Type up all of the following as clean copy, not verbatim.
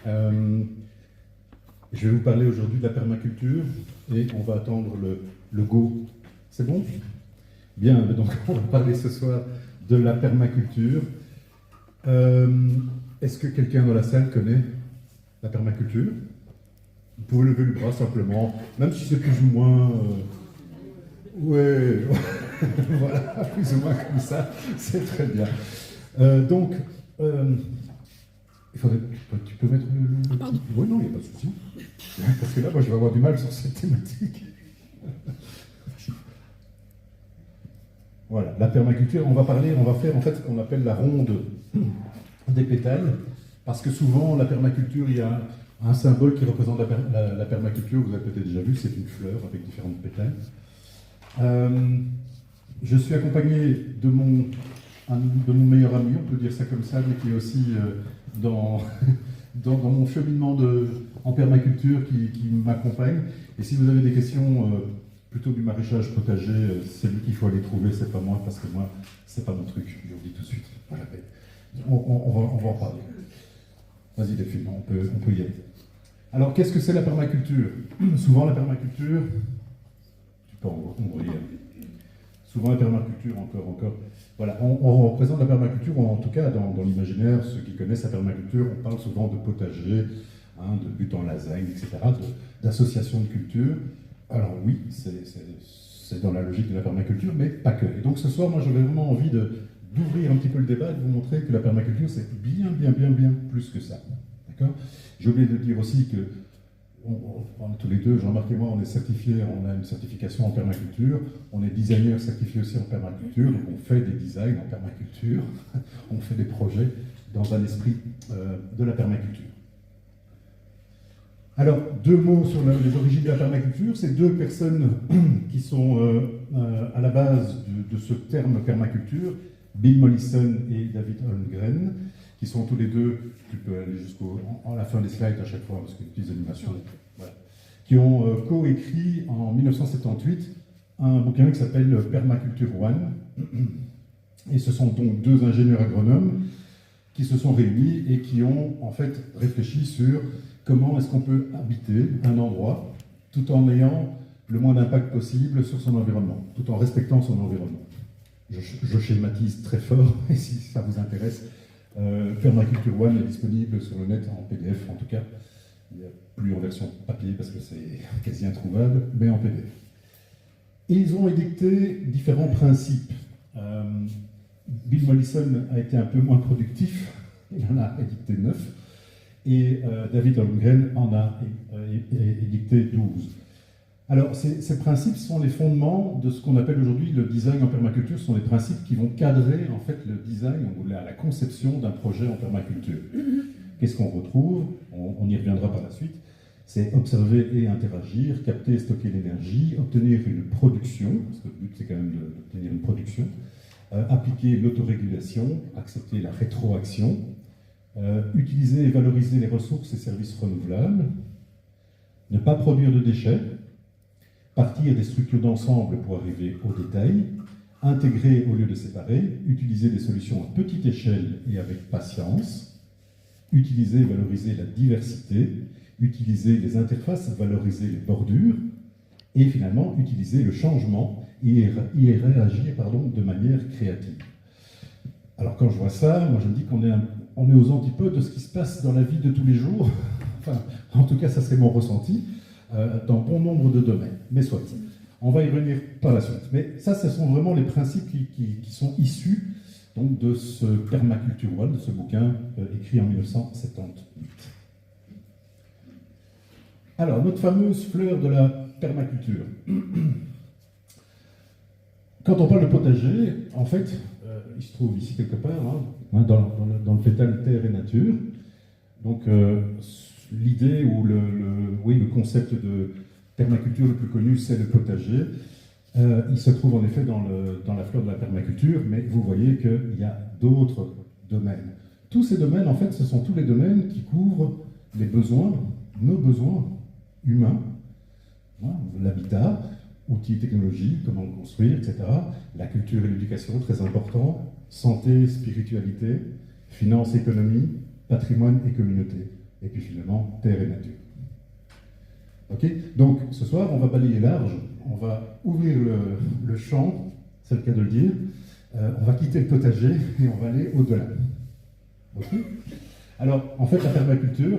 Euh, je vais vous parler aujourd'hui de la permaculture et on va attendre le go. C'est bon? Bien, donc on va parler ce soir de la permaculture. Est-ce que quelqu'un dans la salle connaît la permaculture? Vous pouvez lever le bras simplement, même si c'est plus ou moins... ouais, voilà, plus ou moins comme ça, c'est très bien. Donc, il faudrait, tu peux mettre le... Pardon. Oui, non, il n'y a pas de souci. Parce que là, moi, je vais avoir du mal sur cette thématique. Voilà, la permaculture, on va faire en fait ce qu'on appelle la ronde des pétales, parce que souvent, la permaculture, il y a un symbole qui représente la permaculture, vous avez peut-être déjà vu, c'est une fleur avec différentes pétales. Je suis accompagné de mon meilleur ami, on peut dire ça comme ça, mais qui est aussi dans mon cheminement en permaculture qui m'accompagne. Et si vous avez des questions plutôt du maraîchage potager, c'est lui qu'il faut aller trouver, c'est pas moi, parce que moi, c'est pas mon truc, je vous le dis tout de suite. Voilà. On va en parler. Vas-y Delphine, on peut y aller. Alors, qu'est-ce que c'est la permaculture? Souvent, la permaculture, tu peux envoyer. Souvent, la permaculture, encore. Voilà, on représente la permaculture, ou en tout cas, dans l'imaginaire, ceux qui connaissent la permaculture, on parle souvent de potager, de buts en lasagne, etc., d'association de culture. Alors oui, c'est dans la logique de la permaculture, mais pas que. Et donc ce soir, moi, j'avais vraiment envie d'ouvrir un petit peu le débat et de vous montrer que la permaculture, c'est bien plus que ça. D'accord? J'ai oublié de dire aussi que tous les deux, Jean-Marc et moi, on est certifiés, on a une certification en permaculture, on est designer certifié aussi en permaculture, donc on fait des designs en permaculture, on fait des projets dans un esprit de la permaculture. Alors, deux mots sur les origines de la permaculture. C'est deux personnes qui sont à la base de ce terme permaculture, Bill Mollison et David Holmgren, qui sont tous les deux, tu peux aller à la fin des slides à chaque fois, parce qu'il y a des petites animations, voilà, qui ont coécrit en 1978 un bouquin qui s'appelle Permaculture One. Et ce sont donc deux ingénieurs agronomes qui se sont réunis et qui ont en fait réfléchi sur comment est-ce qu'on peut habiter un endroit tout en ayant le moins d'impact possible sur son environnement, tout en respectant son environnement. Je schématise très fort, et si ça vous intéresse, Permaculture One est disponible sur le net en PDF en tout cas. Il n'y a plus en version papier parce que c'est quasi introuvable, mais en PDF. Et ils ont édicté différents principes. Bill Mollison a été un peu moins productif, il en a édicté 9, et David Holmgren en a édicté 12. Alors, ces principes sont les fondements de ce qu'on appelle aujourd'hui le design en permaculture. Ce sont les principes qui vont cadrer en fait le design ou la conception d'un projet en permaculture. Qu'est-ce qu'on retrouve? On y reviendra par la suite. C'est observer et interagir, capter et stocker l'énergie, obtenir une production, parce que le but c'est quand même d'obtenir une production, appliquer l'autorégulation, accepter la rétroaction, utiliser et valoriser les ressources et services renouvelables, ne pas produire de déchets, partir des structures d'ensemble pour arriver au détail, intégrer au lieu de séparer, utiliser des solutions à petite échelle et avec patience, utiliser et valoriser la diversité, utiliser les interfaces, valoriser les bordures, et finalement utiliser le changement et y réagir de manière créative. Alors quand je vois ça, moi je me dis qu'on est aux antipodes de ce qui se passe dans la vie de tous les jours. Enfin, en tout cas, ça c'est mon ressenti, dans bon nombre de domaines. Mais soit, on va y revenir par la suite. Mais ça, ce sont vraiment les principes qui sont issus donc, de ce Permaculture One, de ce bouquin écrit en 1978. Alors, notre fameuse fleur de la permaculture. Quand on parle de potager, en fait, il se trouve ici quelque part, dans le pétale terre et nature. Donc, l'idée ou le concept de permaculture le plus connu, c'est le potager. Il se trouve en effet dans la fleur de la permaculture, mais vous voyez qu'il y a d'autres domaines. Tous ces domaines, en fait, ce sont tous les domaines qui couvrent les besoins, nos besoins humains, l'habitat, outils, technologies, comment construire, etc. La culture et l'éducation, très important. Santé, spiritualité, finance, économie, patrimoine et communauté. et puis finalement terre et nature. Ok. Donc ce soir, on va balayer large, on va ouvrir le champ, c'est le cas de le dire, on va quitter le potager et on va aller au-delà. Ok. Alors, en fait, la permaculture,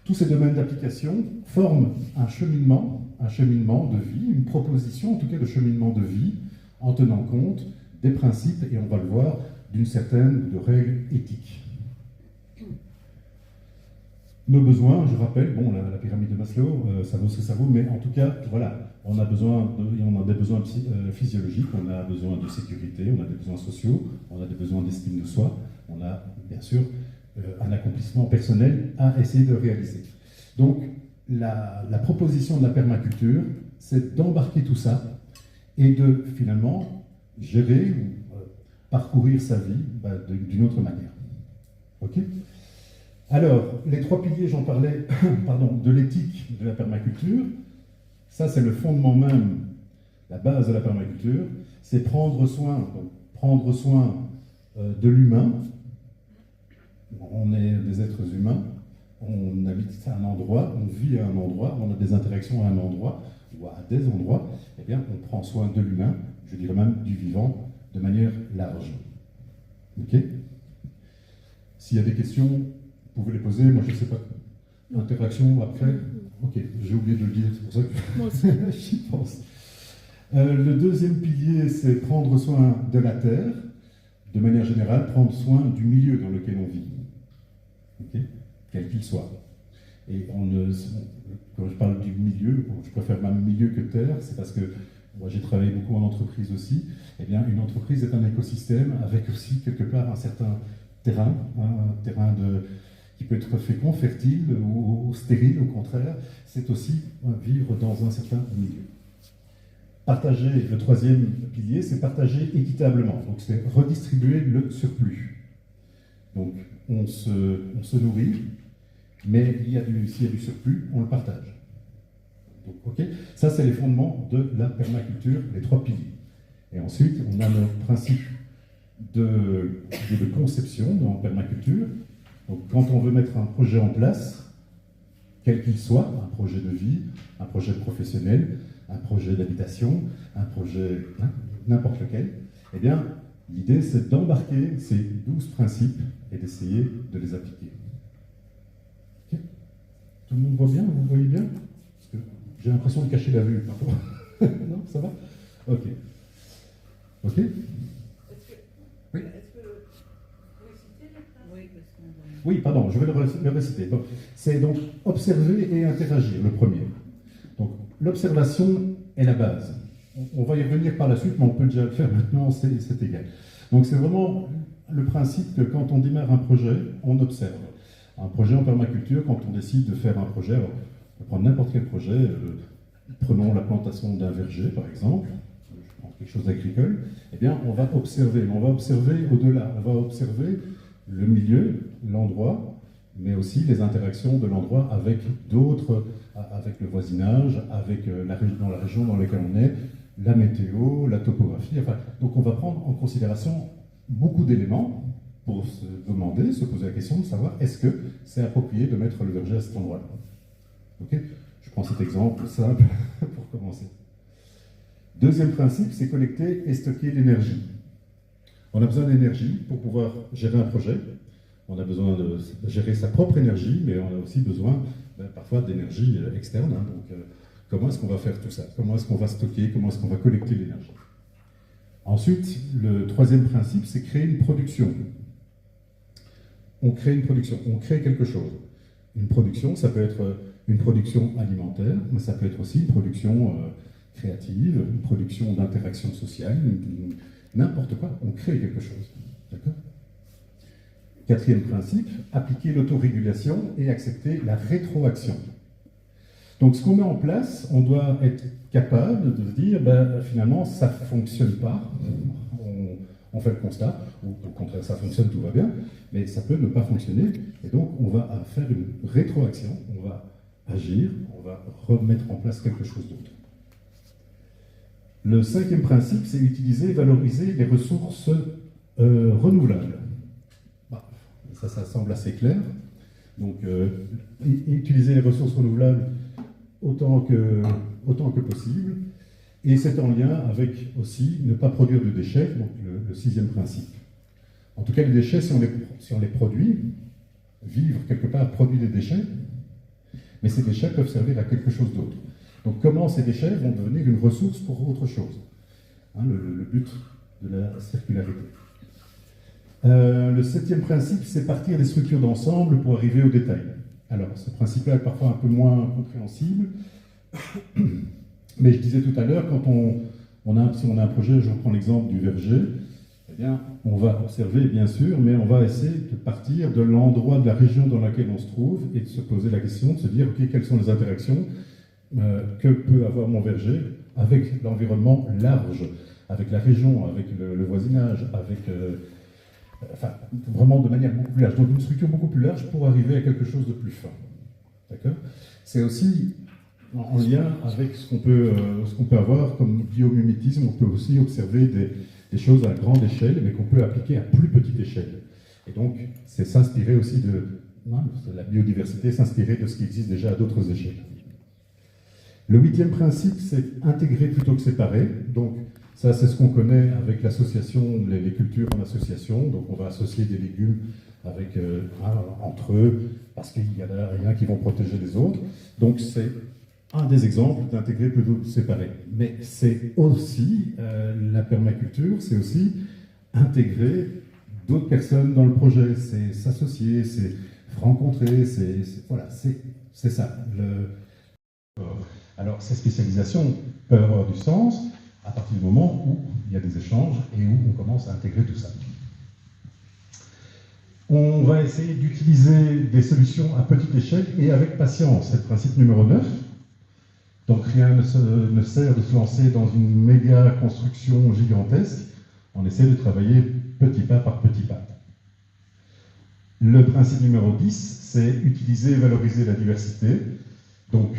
tous ces domaines d'application forment un cheminement de vie, une proposition en tout cas de cheminement de vie, en tenant compte des principes, et on va le voir, d'une certaine de règles éthiques. Nos besoins, je rappelle, bon, la pyramide de Maslow, ça vaut ce que ça vaut, mais en tout cas, voilà, on a des besoins physiologiques, on a besoin de sécurité, on a des besoins sociaux, on a des besoins d'estime de soi, on a bien sûr un accomplissement personnel à essayer de réaliser. Donc, la proposition de la permaculture, c'est d'embarquer tout ça et de finalement gérer ou parcourir sa vie d'une autre manière. Ok ? Alors, les trois piliers, j'en parlais, de l'éthique de la permaculture. Ça, c'est le fondement même, la base de la permaculture. C'est prendre soin de l'humain. On est des êtres humains, on habite à un endroit, on vit à un endroit, on a des interactions à un endroit ou à des endroits. Eh bien, on prend soin de l'humain, je dirais même du vivant, de manière large. Ok ? S'il y a des questions, vous pouvez les poser, moi je ne sais pas. Interaction après. Ok, j'ai oublié de le dire, c'est pour ça que moi aussi. j'y pense. Le deuxième pilier, c'est prendre soin de la terre. De manière générale, prendre soin du milieu dans lequel on vit. Okay, quel qu'il soit. Et quand je parle du milieu, je préfère même milieu que terre, c'est parce que moi j'ai travaillé beaucoup en entreprise aussi. Eh bien, une entreprise est un écosystème avec aussi quelque part un certain terrain, qui peut être fécond, fertile ou stérile, au contraire. C'est aussi vivre dans un certain milieu. Partager, le troisième pilier, c'est partager équitablement. Donc c'est redistribuer le surplus. Donc on se nourrit, mais s'il y a du surplus, on le partage. Donc, ok, ça c'est les fondements de la permaculture, les trois piliers. Et ensuite, on a le principe de conception dans la permaculture. Donc quand on veut mettre un projet en place, quel qu'il soit, un projet de vie, un projet professionnel, un projet d'habitation, un projet n'importe lequel, eh bien, l'idée c'est d'embarquer ces 12 principes et d'essayer de les appliquer. Okay. Tout le monde voit bien? Vous voyez bien? Parce que j'ai l'impression de cacher la vue parfois. Non, ça va? Ok. Ok? Oui. Oui, pardon, je vais le réciter. Donc, c'est donc observer et interagir, le premier. Donc, l'observation est la base. On va y revenir par la suite, mais on peut déjà le faire maintenant, c'est égal. Donc, c'est vraiment le principe que quand on démarre un projet, on observe. Un projet en permaculture, quand on décide de faire un projet, alors, on peut prendre n'importe quel projet, prenons la plantation d'un verger, par exemple, je prends quelque chose d'agricole, eh bien, on va observer au-delà, on va observer le milieu, l'endroit, mais aussi les interactions de l'endroit avec d'autres, avec le voisinage, avec dans la région dans laquelle on est, la météo, la topographie. Enfin, donc on va prendre en considération beaucoup d'éléments pour se demander, se poser la question de savoir est-ce que c'est approprié de mettre le verger à cet endroit-là. Okay, je prends cet exemple simple pour commencer. Deuxième principe, c'est collecter et stocker l'énergie. On a besoin d'énergie pour pouvoir gérer un projet. On a besoin de gérer sa propre énergie, mais on a aussi besoin parfois d'énergie externe. Donc, comment est-ce qu'on va faire tout ça? Comment est-ce qu'on va stocker? Comment est-ce qu'on va collecter l'énergie? Ensuite, le troisième principe, c'est créer une production. On crée une production, on crée quelque chose. Une production, ça peut être une production alimentaire, mais ça peut être aussi une production créative, une production d'interaction sociale, n'importe quoi, on crée quelque chose. D'accord ? Quatrième principe, appliquer l'autorégulation et accepter la rétroaction. Donc ce qu'on met en place, on doit être capable de se dire, finalement, ça ne fonctionne pas, on fait le constat, ou au contraire, ça fonctionne, tout va bien, mais ça peut ne pas fonctionner, et donc on va faire une rétroaction, on va agir, on va remettre en place quelque chose d'autre. Le cinquième principe, c'est utiliser et valoriser les ressources renouvelables. Ça semble assez clair, Donc, utiliser les ressources renouvelables autant que possible. Et c'est en lien avec aussi ne pas produire de déchets, donc le sixième principe. En tout cas, les déchets, si on les produit, vivre quelque part produit des déchets, mais ces déchets peuvent servir à quelque chose d'autre. Donc comment ces déchets vont devenir une ressource pour autre chose, hein, le but de la circularité. Le septième principe, c'est partir des structures d'ensemble pour arriver au détail. Alors, ce principe-là est parfois un peu moins compréhensible, mais je disais tout à l'heure, quand si on a un projet, je reprends l'exemple du verger, eh bien, on va observer, bien sûr, mais on va essayer de partir de l'endroit de la région dans laquelle on se trouve et de se poser la question, de se dire, OK, quelles sont les interactions que peut avoir mon verger avec l'environnement large, avec la région, avec le voisinage, avec... enfin, vraiment de manière beaucoup plus large. Donc une structure beaucoup plus large pour arriver à quelque chose de plus fin. D'accord ? C'est aussi en lien avec ce qu'on peut avoir comme biomimétisme. On peut aussi observer des choses à grande échelle, mais qu'on peut appliquer à plus petite échelle. Et donc, c'est s'inspirer aussi de la biodiversité, s'inspirer de ce qui existe déjà à d'autres échelles. Le huitième principe, c'est intégrer plutôt que séparer. Donc, ça, c'est ce qu'on connaît avec l'association, les cultures en association. Donc, on va associer des légumes entre eux, parce qu'il y en a rien qui vont protéger les autres. Donc, c'est un des exemples d'intégrer plutôt que de séparer. Mais c'est aussi, la permaculture, c'est aussi intégrer d'autres personnes dans le projet. C'est s'associer, c'est rencontrer, c'est ça. Alors, ces spécialisations peuvent avoir du sens à partir du moment où il y a des échanges et où on commence à intégrer tout ça. On va essayer d'utiliser des solutions à petite échelle et avec patience. C'est le principe numéro 9. Donc, rien ne sert de se lancer dans une méga construction gigantesque. On essaie de travailler petit pas par petit pas. Le principe numéro 10, c'est utiliser et valoriser la diversité. Donc,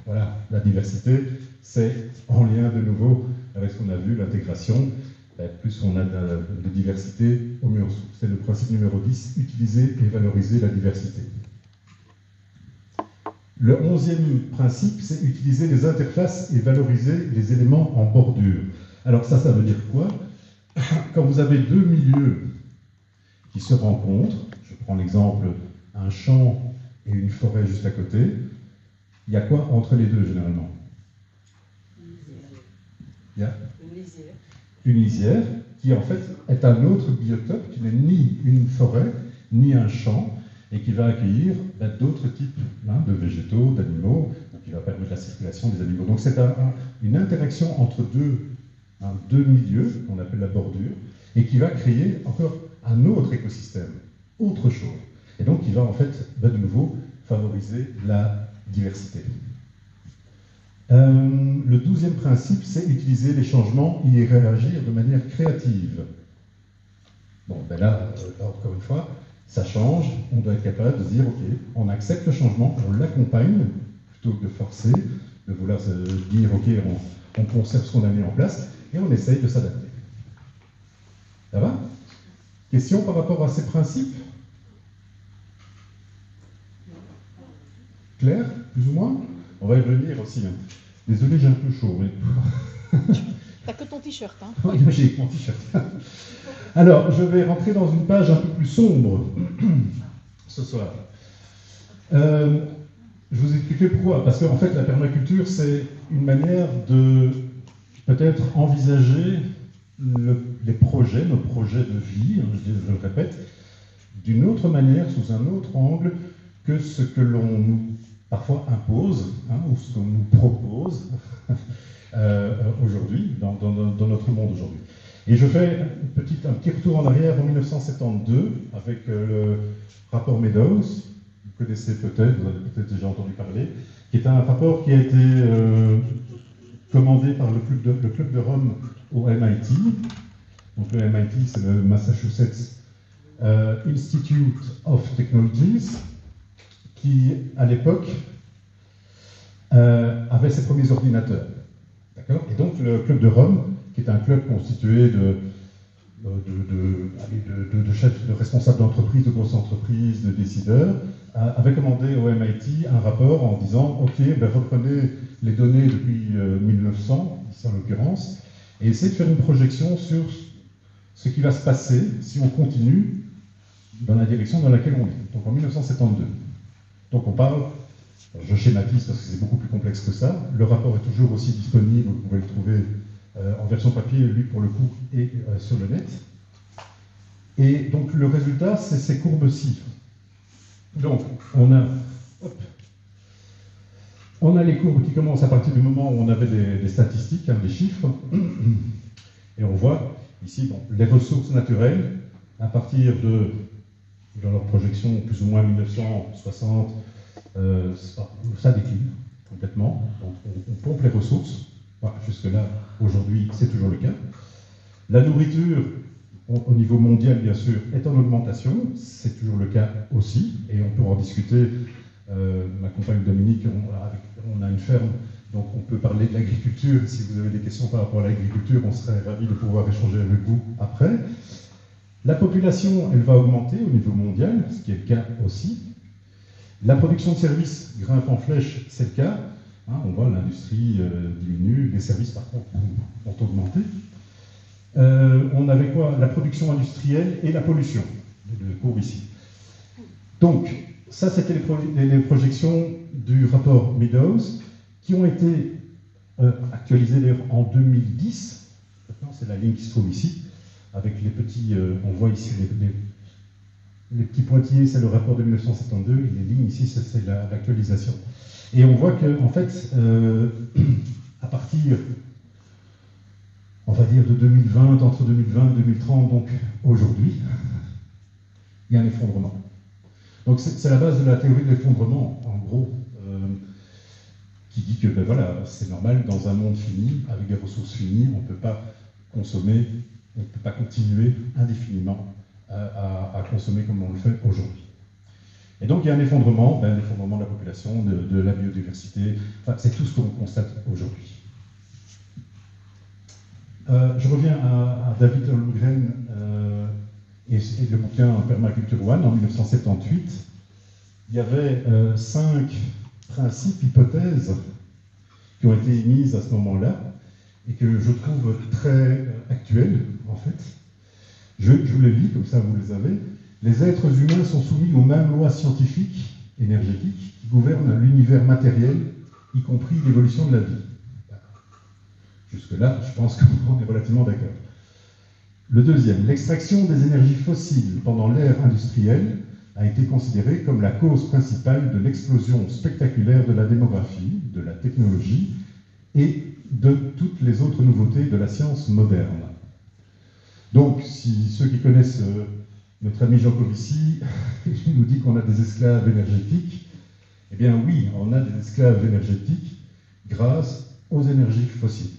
voilà, la diversité, c'est en lien de nouveau avec ce qu'on a vu, l'intégration. Plus on a de diversité, au mieux on se trouve. C'est le principe numéro 10, utiliser et valoriser la diversité. Le 11e principe, c'est utiliser les interfaces et valoriser les éléments en bordure. Alors ça veut dire quoi? Quand vous avez deux milieux qui se rencontrent, je prends l'exemple, un champ et une forêt juste à côté, il y a quoi entre les deux généralement? Il y a une lisière qui en fait est un autre biotope qui n'est ni une forêt, ni un champ, et qui va accueillir d'autres types de végétaux, d'animaux, qui va permettre la circulation des animaux. Donc c'est une interaction entre deux milieux, qu'on appelle la bordure, et qui va créer encore un autre écosystème, autre chose. Et donc qui va en fait, de nouveau, favoriser la diversité. Le 12e principe, c'est utiliser les changements et y réagir de manière créative. Bon, ben là, encore une fois, ça change, on doit être capable de se dire, ok, on accepte le changement, on l'accompagne, plutôt que de forcer, de vouloir se dire, ok, on conserve ce qu'on a mis en place, et on essaye de s'adapter. Ça va? Question par rapport à ces principes? Clair, plus ou moins? On va y revenir aussi. Désolé, j'ai un peu chaud, mais... T'as que ton t-shirt, hein? Oui, j'ai mon t-shirt. Alors, je vais rentrer dans une page un peu plus sombre ce soir. Je vous expliquerai pourquoi. Parce qu'en fait, la permaculture, c'est une manière de peut-être envisager les projets, nos projets de vie, je le répète, d'une autre manière, sous un autre angle, que ce que l'on nous parfois impose, ou ce qu'on nous propose aujourd'hui, dans notre monde aujourd'hui. Et je fais un petit retour en arrière en 1972 avec le rapport Meadows, vous connaissez peut-être, vous avez peut-être déjà entendu parler, qui est un rapport qui a été commandé par le club de Rome au MIT. Donc le MIT, c'est le Massachusetts Institute of Technologies, qui, à l'époque, avait ses premiers ordinateurs. D'accord ? Et donc, le club de Rome, qui est un club constitué de chefs, de responsables d'entreprises, de grosses entreprises, de décideurs, avait commandé au MIT un rapport en disant « Ok, ben reprenez les données depuis 1900, ici en l'occurrence, et essayez de faire une projection sur ce qui va se passer si on continue dans la direction dans laquelle on est. » Donc en 1972. Donc on parle, je schématise parce que c'est beaucoup plus complexe que ça, le rapport est toujours aussi disponible, vous pouvez le trouver en version papier, lui pour le coup, et sur le net. Et donc le résultat, c'est ces courbes-ci. Donc on a les courbes qui commencent à partir du moment où on avait des statistiques, des chiffres, et on voit ici les ressources naturelles, à partir dans leur projection plus ou moins 1960, ça décline complètement, donc on pompe les ressources. Voilà, jusque-là, aujourd'hui, c'est toujours le cas. La nourriture, au niveau mondial, bien sûr, est en augmentation. C'est toujours le cas aussi. Et on peut en discuter. Ma compagne Dominique, on a une ferme, donc on peut parler de l'agriculture. Si vous avez des questions par rapport à l'agriculture, on serait ravis de pouvoir échanger avec vous après. La population, elle va augmenter au niveau mondial, ce qui est le cas aussi. La production de services grimpe en flèche, c'est le cas. On voit l'industrie diminue, les services par contre ont augmenté. On avait quoi? La production industrielle et la pollution, le cours ici. Donc, ça c'était les projections du rapport Meadows, qui ont été actualisées d'ailleurs en 2010. Maintenant, c'est la ligne qui se trouve ici, avec les petits, on voit ici les petits pointillés, c'est le rapport de 1972, et les lignes ici, c'est l'actualisation. Et on voit que, en fait, à partir, on va dire, de 2020, entre 2020 et 2030, donc aujourd'hui, il y a un effondrement. Donc c'est la base de la théorie de l'effondrement, en gros, qui dit que, ben voilà, c'est normal, dans un monde fini, avec des ressources finies, on ne peut pas consommer, on ne peut pas continuer indéfiniment à consommer comme on le fait aujourd'hui. Et donc il y a un effondrement de la population, de la biodiversité, enfin, c'est tout ce qu'on constate aujourd'hui. Je reviens à David Holmgren et le bouquin Permaculture One en 1978. Il y avait 5 principes, hypothèses qui ont été émises à ce moment-là et que je trouve très actuelles en fait. Je vous les lis, comme ça vous les avez. Les êtres humains sont soumis aux mêmes lois scientifiques, énergétiques, qui gouvernent l'univers matériel, y compris l'évolution de la vie. Jusque-là, je pense qu'on est relativement d'accord. Le deuxième, l'extraction des énergies fossiles pendant l'ère industrielle a été considérée comme la cause principale de l'explosion spectaculaire de la démographie, de la technologie et de toutes les autres nouveautés de la science moderne. Donc, si ceux qui connaissent notre ami Jean Covici nous dit qu'on a des esclaves énergétiques, eh bien oui, on a des esclaves énergétiques grâce aux énergies fossiles.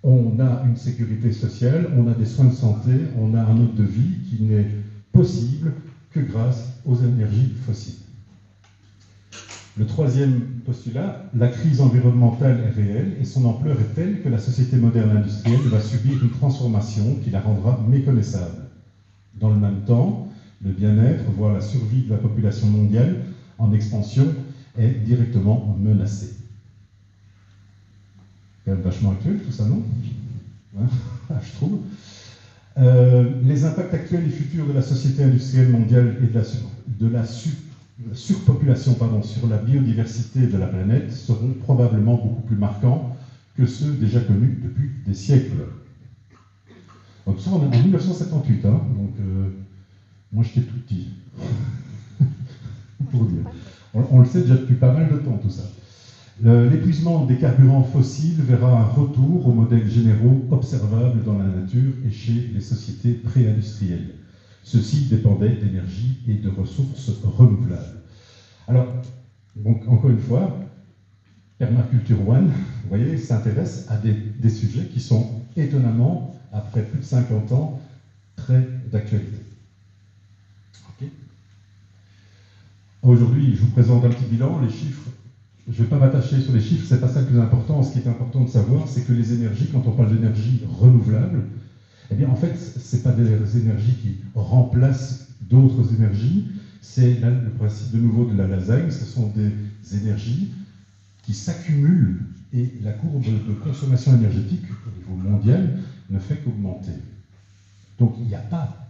On a une sécurité sociale, on a des soins de santé, on a un mode de vie qui n'est possible que grâce aux énergies fossiles. Le troisième postulat, la crise environnementale est réelle et son ampleur est telle que la société moderne industrielle va subir une transformation qui la rendra méconnaissable. Dans le même temps, le bien-être, voire la survie de la population mondiale en expansion est directement menacé. C'est quand même vachement actuel tout ça, non? Je trouve. Les impacts actuels et futurs de la société industrielle mondiale et de la surpopulation sur la biodiversité de la planète seront probablement beaucoup plus marquants que ceux déjà connus depuis des siècles. Donc ça, on est en 1978, hein, donc moi j'étais tout petit, pour dire. On le sait déjà depuis pas mal de temps, tout ça. L'épuisement des carburants fossiles verra un retour aux modèles généraux observables dans la nature et chez les sociétés pré-industrielles. Ceux-ci dépendaient d'énergie et de ressources renouvelables. Alors, donc, encore une fois, Permaculture One, vous voyez, s'intéresse à des sujets qui sont étonnamment, après plus de 50 ans, très d'actualité. Okay. Aujourd'hui, je vous présente un petit bilan, les chiffres. Je ne vais pas m'attacher sur les chiffres, c'est pas ça le plus important. Ce qui est important de savoir, c'est que les énergies, quand on parle d'énergie renouvelable, Eh bien, en fait, ce n'est pas des énergies qui remplacent d'autres énergies, c'est le principe de nouveau de la lasagne, ce sont des énergies qui s'accumulent et la courbe de consommation énergétique au niveau mondial ne fait qu'augmenter. Donc il n'y a pas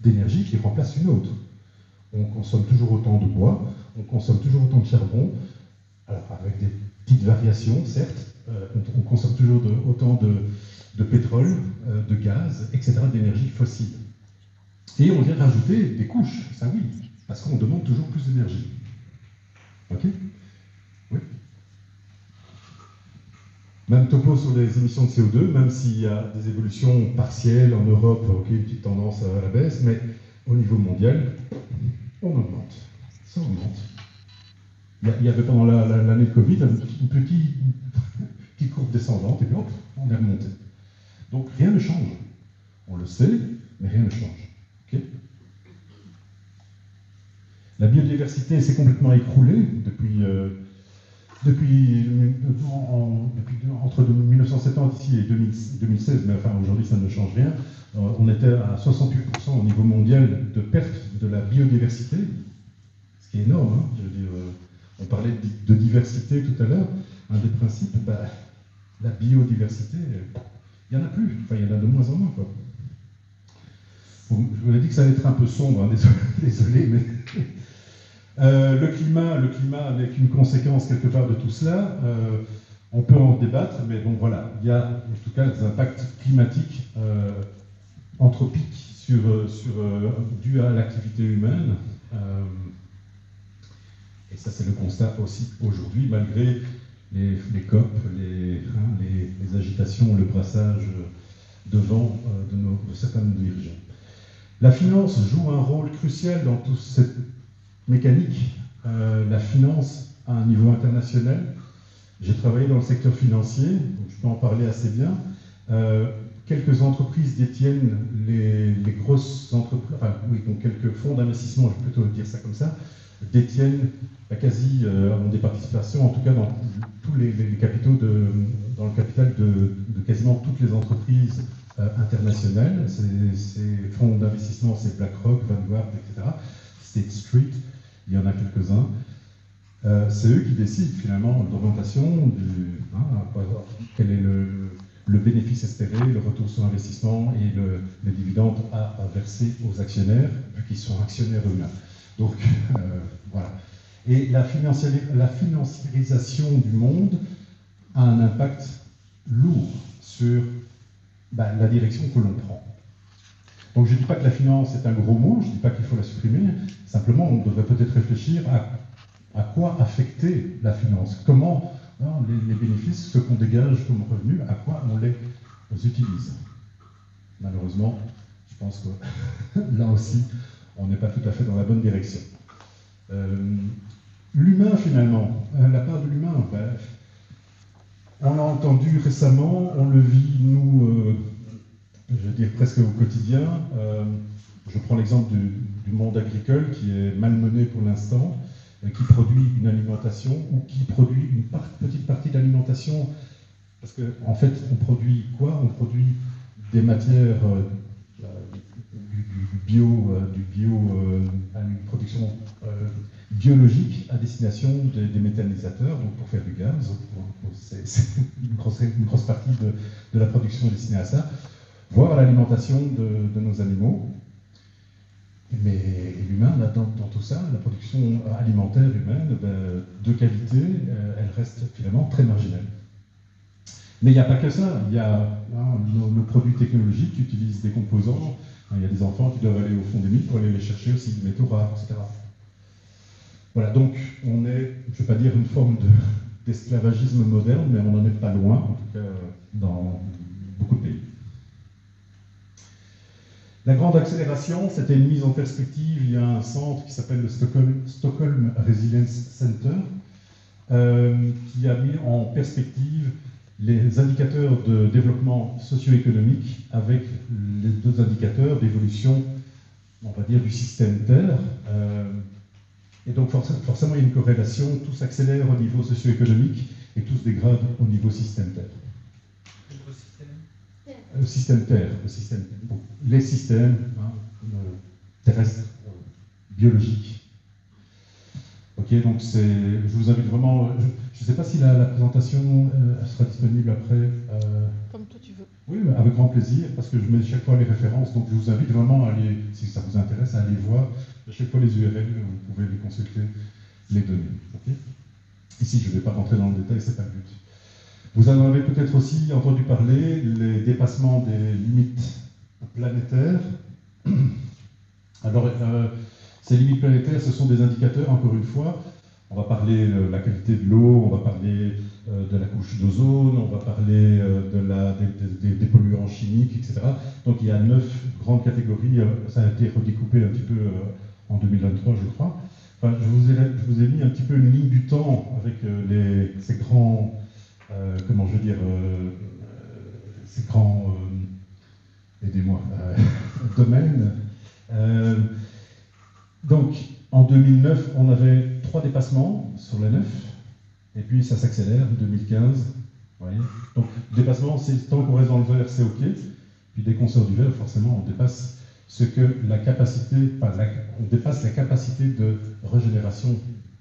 d'énergie qui remplace une autre. On consomme toujours autant de bois, on consomme toujours autant de charbon, alors avec des petites variations, certes, on consomme toujours autant de pétrole, de gaz, etc., d'énergie fossile. Et on vient rajouter des couches, ça oui, parce qu'on demande toujours plus d'énergie. Ok? Oui. Même topo sur les émissions de CO2, même s'il y a des évolutions partielles en Europe, ok, une petite tendance à la baisse, mais au niveau mondial, on augmente. Ça augmente. Il y avait pendant l'année de Covid une petite courbe descendante, et puis hop, on est remonté. Donc rien ne change. On le sait, mais rien ne change. Okay. La biodiversité s'est complètement écroulée entre 1970 et 2016, mais enfin aujourd'hui ça ne change rien. On était à 68% au niveau mondial de perte de la biodiversité, ce qui est énorme. Hein. Je veux dire, on parlait de diversité tout à l'heure. Un des principes, la biodiversité, il n'y en a plus. Enfin, il y en a de moins en moins, quoi. Bon, je vous ai dit que ça allait être un peu sombre, hein, désolé, mais le climat avec une conséquence quelque part de tout cela, on peut en débattre, mais bon voilà, il y a en tout cas des impacts climatiques anthropiques dus à l'activité humaine. Et ça c'est le constat aussi aujourd'hui, malgré les COP, les agitations, le brassage de vent de certains dirigeants. La finance joue un rôle crucial dans toute cette mécanique. La finance à un niveau international. J'ai travaillé dans le secteur financier, donc je peux en parler assez bien. Quelques entreprises détiennent les grosses entreprises, enfin oui, donc quelques fonds d'investissement, je vais plutôt dire ça comme ça, détiennent ont des participations, en tout cas dans tous les capitaux, dans le capital de quasiment toutes les entreprises internationales. Ces fonds d'investissement, c'est BlackRock, Vanguard, etc. State Street, il y en a quelques-uns. C'est eux qui décident finalement de l'orientation, quel est le bénéfice espéré, le retour sur investissement et les dividendes à verser aux actionnaires, vu qu'ils sont actionnaires eux-mêmes. Donc, voilà. Et la financiarisation du monde a un impact lourd sur la direction que l'on prend. Donc je ne dis pas que la finance est un gros mot, je ne dis pas qu'il faut la supprimer, simplement on devrait peut-être réfléchir à quoi affecter la finance, comment les bénéfices, ce qu'on dégage comme revenus, à quoi on les utilise. Malheureusement, je pense que là aussi, on n'est pas tout à fait dans la bonne direction. L'humain, finalement, la part de l'humain, on l'a entendu récemment, on le vit, nous, je veux dire presque au quotidien. Je prends l'exemple du monde agricole qui est malmené pour l'instant, qui produit une alimentation ou qui produit une petite partie de l'alimentation, parce qu'en fait, on produit quoi? On produit des matières du bio à une production biologique à destination des méthanisateurs, donc pour faire du gaz. C'est une grosse partie de la production destinée à ça, voire à l'alimentation de nos animaux. Mais l'humain, dans tout ça, la production alimentaire humaine, de qualité, elle reste finalement très marginale. Mais il n'y a pas que ça. Il y a nos produits technologiques qui utilisent des composants. Il y a des enfants qui doivent aller au fond des mines pour aller les chercher aussi, des métaux rares, etc. Voilà, donc on est, je ne vais pas dire une forme d'esclavagisme moderne, mais on n'en est pas loin, en tout cas dans beaucoup de pays. La grande accélération, c'était une mise en perspective. Il y a un centre qui s'appelle le Stockholm Resilience Center, qui a mis en perspective les indicateurs de développement socio-économique avec les deux indicateurs d'évolution, on va dire, du système Terre. Et donc forcément, il y a une corrélation, tout s'accélère au niveau socio-économique et tout se dégrade au niveau système Terre. au système Terre, les systèmes terrestres, biologiques. Ok, donc je vous invite vraiment. Je ne sais pas si la présentation sera disponible après. Comme toi tu veux. Oui, mais avec grand plaisir, parce que je mets chaque fois les références. Donc je vous invite vraiment à aller, si ça vous intéresse, à aller voir chaque fois les URL, vous pouvez les consulter, les données. Okay, ici, je ne vais pas rentrer dans le détail, c'est pas le but. Vous en avez peut-être aussi entendu parler, les dépassements des limites planétaires. Alors, ces limites planétaires, ce sont des indicateurs, encore une fois. On va parler de la qualité de l'eau, on va parler de la couche d'ozone, on va parler des polluants chimiques, etc. Donc il y a 9 grandes catégories, ça a été redécoupé un petit peu en 2023, je crois. Enfin, je vous ai mis un petit peu une ligne du temps avec ces grands, comment je veux dire, ces grands, aidez-moi, domaines. Donc, en 2009, on avait 3 dépassements sur les 9, et puis ça s'accélère, 2015. Vous voyez, donc, dépassement, tant qu'on reste dans le vert, c'est OK. Puis dès qu'on sort du vert, forcément, on dépasse ce que la capacité, on dépasse la capacité de régénération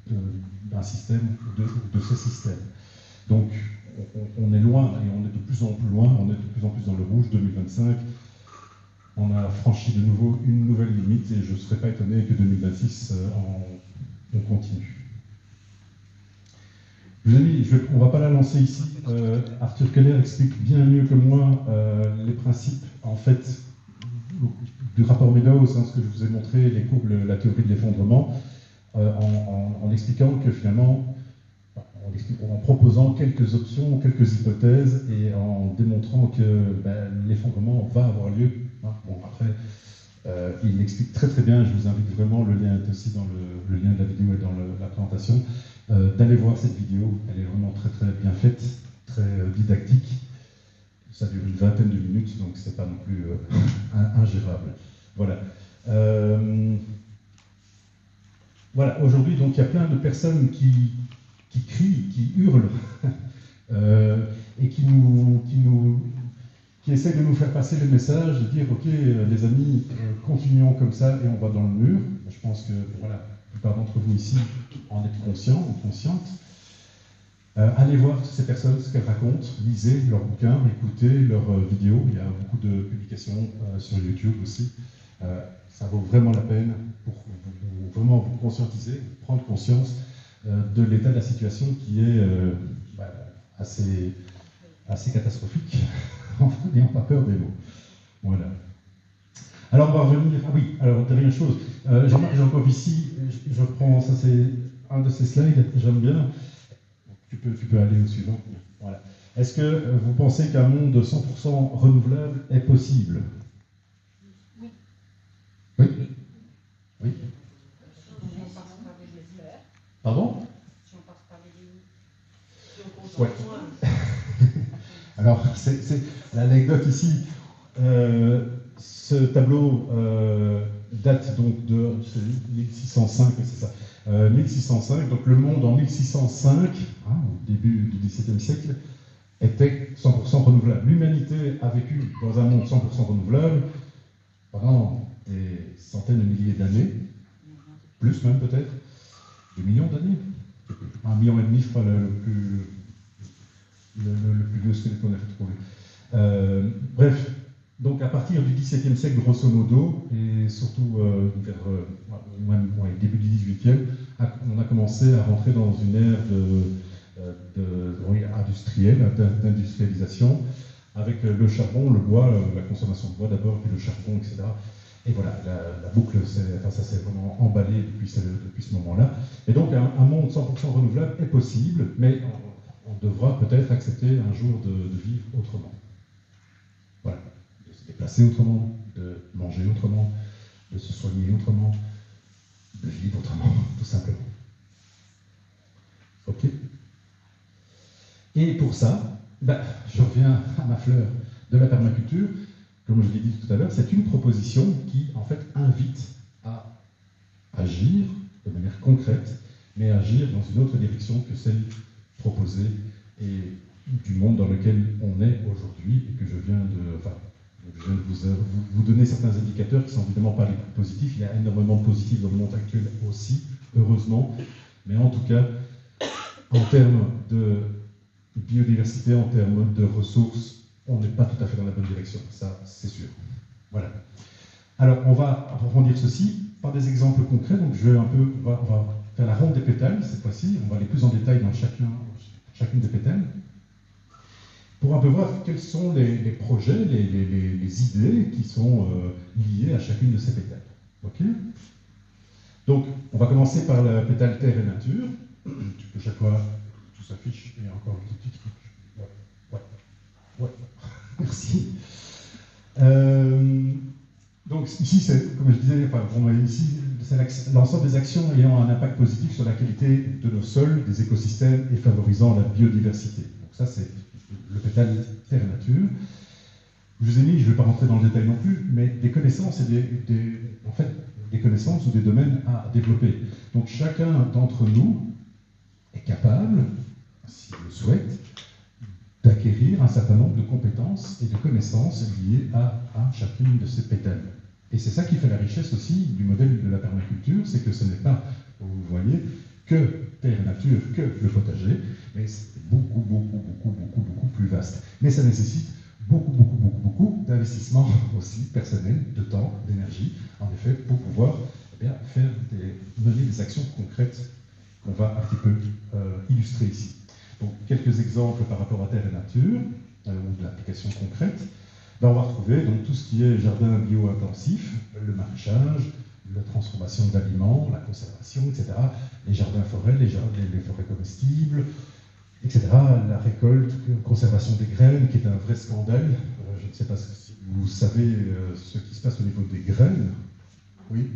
d'un système, de ce système. Donc, on est loin, et on est de plus en plus loin, on est de plus en plus dans le rouge, 2025. On a franchi de nouveau une nouvelle limite et je ne serais pas étonné que 2026, on continue. Les amis, on ne va pas la lancer ici. Arthur Keller explique bien mieux que moi les principes, en fait, du rapport Meadows, ce que je vous ai montré, les courbes, la théorie de l'effondrement, en expliquant que finalement, en proposant quelques options, quelques hypothèses et en démontrant que l'effondrement va avoir lieu. Bon, après, il l'explique très très bien, je vous invite vraiment, le lien est aussi dans le lien de la vidéo et dans la présentation, d'aller voir cette vidéo, elle est vraiment très très bien faite, très didactique, ça dure une vingtaine de minutes, donc c'est pas non plus ingérable. Voilà. Voilà, aujourd'hui, donc il y a plein de personnes qui crient, qui hurlent, et qui essaie de nous faire passer le message, de dire ok les amis, continuons comme ça et on va dans le mur. Je pense que voilà, la plupart d'entre vous ici en êtes conscients ou conscientes. Allez voir ces personnes, ce qu'elles racontent, lisez leurs bouquins, écoutez leurs vidéos, il y a beaucoup de publications sur YouTube aussi. Ça vaut vraiment la peine pour vraiment vous conscientiser, prendre conscience de l'état de la situation qui est assez catastrophique. N'ayons pas peur des mots. Voilà. Alors, on va revenir. Ah oui, alors, dernière chose. Jean-Marc Jancoff ici, je reprends, ça c'est un de ces slides, j'aime bien. Tu peux aller au suivant. Voilà. Est-ce que vous pensez qu'un monde de 100% renouvelable est possible? Oui. Oui. Oui. Pardon? Ouais. Alors, c'est l'anecdote ici. Ce tableau date donc de 1605, c'est ça. 1605, donc le monde en 1605, au début du XVIIe siècle, était 100% renouvelable. L'humanité a vécu dans un monde 100% renouvelable pendant des centaines de milliers d'années, plus même peut-être, des millions d'années. 1,5 million, je crois, le plus vieux squelette qu'on a trouvé. Bref, donc à partir du XVIIe siècle, grosso modo, et surtout vers début du XVIIIe, on a commencé à rentrer dans une ère industrielle, d'industrialisation, avec le charbon, le bois, la consommation de bois d'abord, puis le charbon, etc. Et voilà, la boucle, ça s'est vraiment emballé depuis ce moment-là. Et donc un monde 100% renouvelable est possible, mais on devra peut-être accepter un jour de vivre autrement. Voilà, de se déplacer autrement, de manger autrement, de se soigner autrement, de vivre autrement, tout simplement. Ok? Et pour ça, je reviens à ma fleur de la permaculture. Comme je l'ai dit tout à l'heure, c'est une proposition qui, en fait, invite à agir de manière concrète, mais agir dans une autre direction que celle proposée et du monde dans lequel on est aujourd'hui et que je viens Donc, je viens de vous donner certains indicateurs qui ne sont évidemment pas les plus positifs. Il y a énormément de positifs dans le monde actuel aussi, heureusement. Mais en tout cas, en termes de biodiversité, en termes de ressources, on n'est pas tout à fait dans la bonne direction. Ça, c'est sûr. Voilà. Alors, on va approfondir ceci par des exemples concrets. Donc, on va faire la ronde des pétales cette fois-ci. On va aller plus en détail dans chacune des pétales pour un peu voir quels sont les projets, les idées qui sont liées à chacune de ces pétales. Ok ? Donc, on va commencer par la pétale Terre et Nature. Tu peux chaque fois, tout s'affiche, et encore un petit truc. Ouais. Merci. Donc ici, c'est, comme je disais, ici, c'est l'ensemble des actions ayant un impact positif sur la qualité de nos sols, des écosystèmes et favorisant la biodiversité. Donc ça, c'est le pétale Terre et Nature. Je vous ai mis, je ne vais pas rentrer dans le détail non plus, mais des connaissances et des connaissances ou des domaines à développer. Donc chacun d'entre nous est capable, s'il le souhaite, d'acquérir un certain nombre de compétences et de connaissances liées à chacune de ces pétales. Et c'est ça qui fait la richesse aussi du modèle de la permaculture, c'est que ce n'est pas, vous voyez, que terre et nature, que le potager, mais c'est beaucoup plus vaste. Mais ça nécessite beaucoup d'investissement aussi personnel, de temps, d'énergie, en effet, pour pouvoir mener des actions concrètes qu'on va un petit peu illustrer ici. Donc, quelques exemples par rapport à terre et nature, ou de l'application concrète. Là, on va retrouver donc, tout ce qui est jardin bio-intensif, le maraîchage, la transformation d'aliments, la conservation, etc. Les jardins forêts, les forêts comestibles, etc. La récolte, conservation des graines, qui est un vrai scandale. Je ne sais pas si vous savez ce qui se passe au niveau des graines. Oui.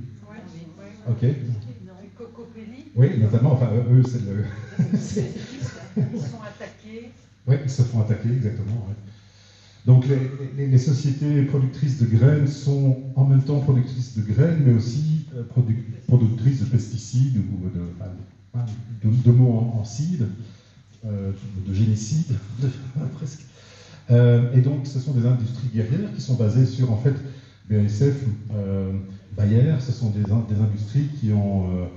Ok. Oui, notamment, enfin, eux, c'est le... Ils sont attaqués. Oui, ils se font attaquer, exactement. Ouais. Donc, les sociétés productrices de graines sont en même temps productrices de graines, mais aussi productrices de pesticides ou de mots en cide, de génicides, presque. Et donc, ce sont des industries guerrières qui sont basées sur, en fait, BASF, Bayer, ce sont des industries qui ont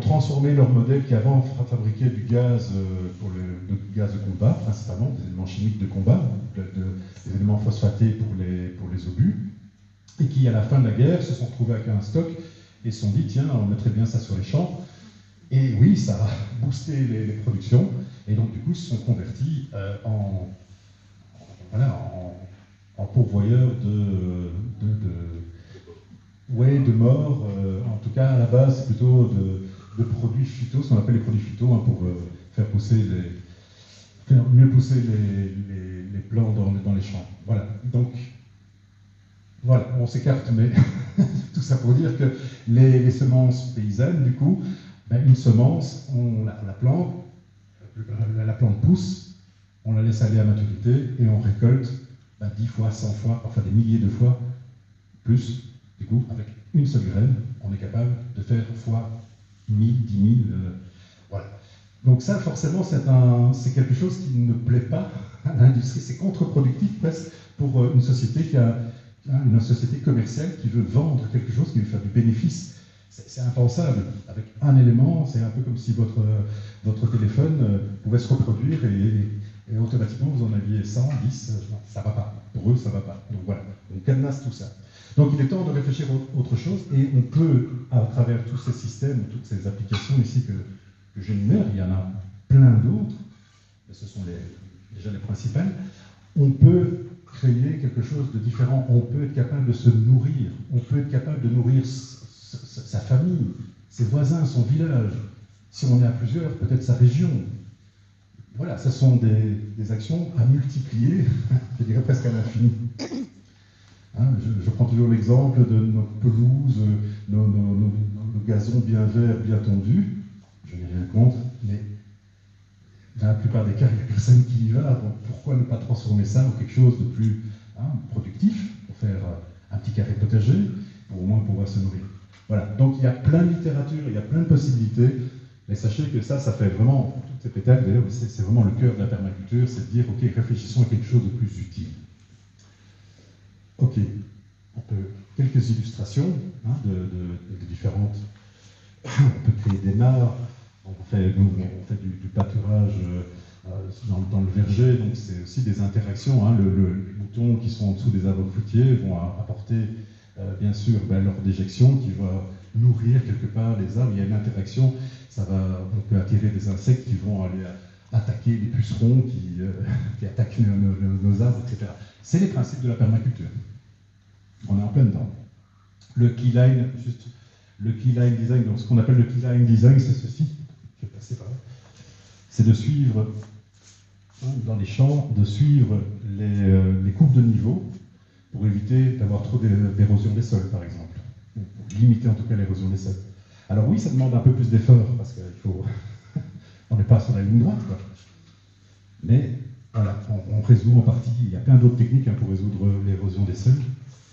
transformé leur modèle qui avant fabriquait du gaz pour le gaz de combat, principalement des éléments chimiques de combat, des éléments phosphatés pour les obus, et qui à la fin de la guerre se sont retrouvés avec un stock et se sont dit tiens, on mettrait bien ça sur les champs. Et oui, ça a boosté les productions, et donc du coup ils se sont convertis en pourvoyeurs de morts, en tout cas à la base c'est plutôt de produits phyto, ce qu'on appelle les produits phyto, pour faire mieux pousser les plants dans les champs. Voilà, donc voilà, on s'écarte, mais tout ça pour dire que les semences paysannes, du coup, une semence, on la plante, la plante pousse, on la laisse aller à maturité et on récolte 10 fois, 100 fois, parfois des milliers de fois plus. Du coup, avec une seule graine, on est capable de faire fois 1000, 10 000, voilà. Donc ça, forcément, c'est quelque chose qui ne plaît pas à l'industrie. C'est contre-productif presque pour une société une société commerciale qui veut vendre quelque chose, qui veut faire du bénéfice. C'est impensable. Avec un élément, c'est un peu comme si votre téléphone pouvait se reproduire et automatiquement vous en aviez 100, 10, ça va pas. Pour eux, ça va pas. Donc voilà, on cadenasse tout ça. Donc il est temps de réfléchir à autre chose, et on peut, à travers tous ces systèmes, toutes ces applications ici que j'énumère, il y en a plein d'autres, mais ce sont déjà les principales, on peut créer quelque chose de différent, on peut être capable de se nourrir, on peut être capable de nourrir sa famille, ses voisins, son village, si on est à plusieurs, peut-être sa région. Voilà, ce sont des actions à multiplier, je dirais presque à l'infini. Je prends toujours l'exemple de notre pelouse, nos gazons bien verts, bien tondus. Je n'ai rien contre, mais dans la plupart des cas, il n'y a personne qui y va. Donc pourquoi ne pas transformer ça en quelque chose de plus productif, pour faire un petit carré potager, pour au moins pouvoir se nourrir. Voilà, donc il y a plein de littérature, il y a plein de possibilités, mais sachez que ça fait vraiment, toutes ces pétales, d'ailleurs, c'est vraiment le cœur de la permaculture, c'est de dire, ok, réfléchissons à quelque chose de plus utile. Ok, on peut quelques illustrations hein, de différentes. On peut créer des mares. On fait du pâturage dans le verger, donc c'est aussi des interactions. Hein. Les moutons qui sont en dessous des arbres fruitiers vont apporter bien sûr leur déjection qui va nourrir quelque part les arbres. Il y a une interaction. On peut attirer des insectes qui vont aller attaquer les pucerons qui attaquent nos arbres, etc. C'est les principes de la permaculture. On est en plein dedans. Le keyline design, donc ce qu'on appelle le keyline design, c'est ceci. Je vais passer par là. C'est de suivre, dans les champs, de suivre les courbes de niveau pour éviter d'avoir trop d'érosion des sols, par exemple. Pour limiter en tout cas l'érosion des sols. Alors oui, ça demande un peu plus d'effort, parce qu'il faut... on n'est pas sur la ligne droite, quoi. Mais voilà, on résout en partie. Il y a plein d'autres techniques pour résoudre l'érosion des sols.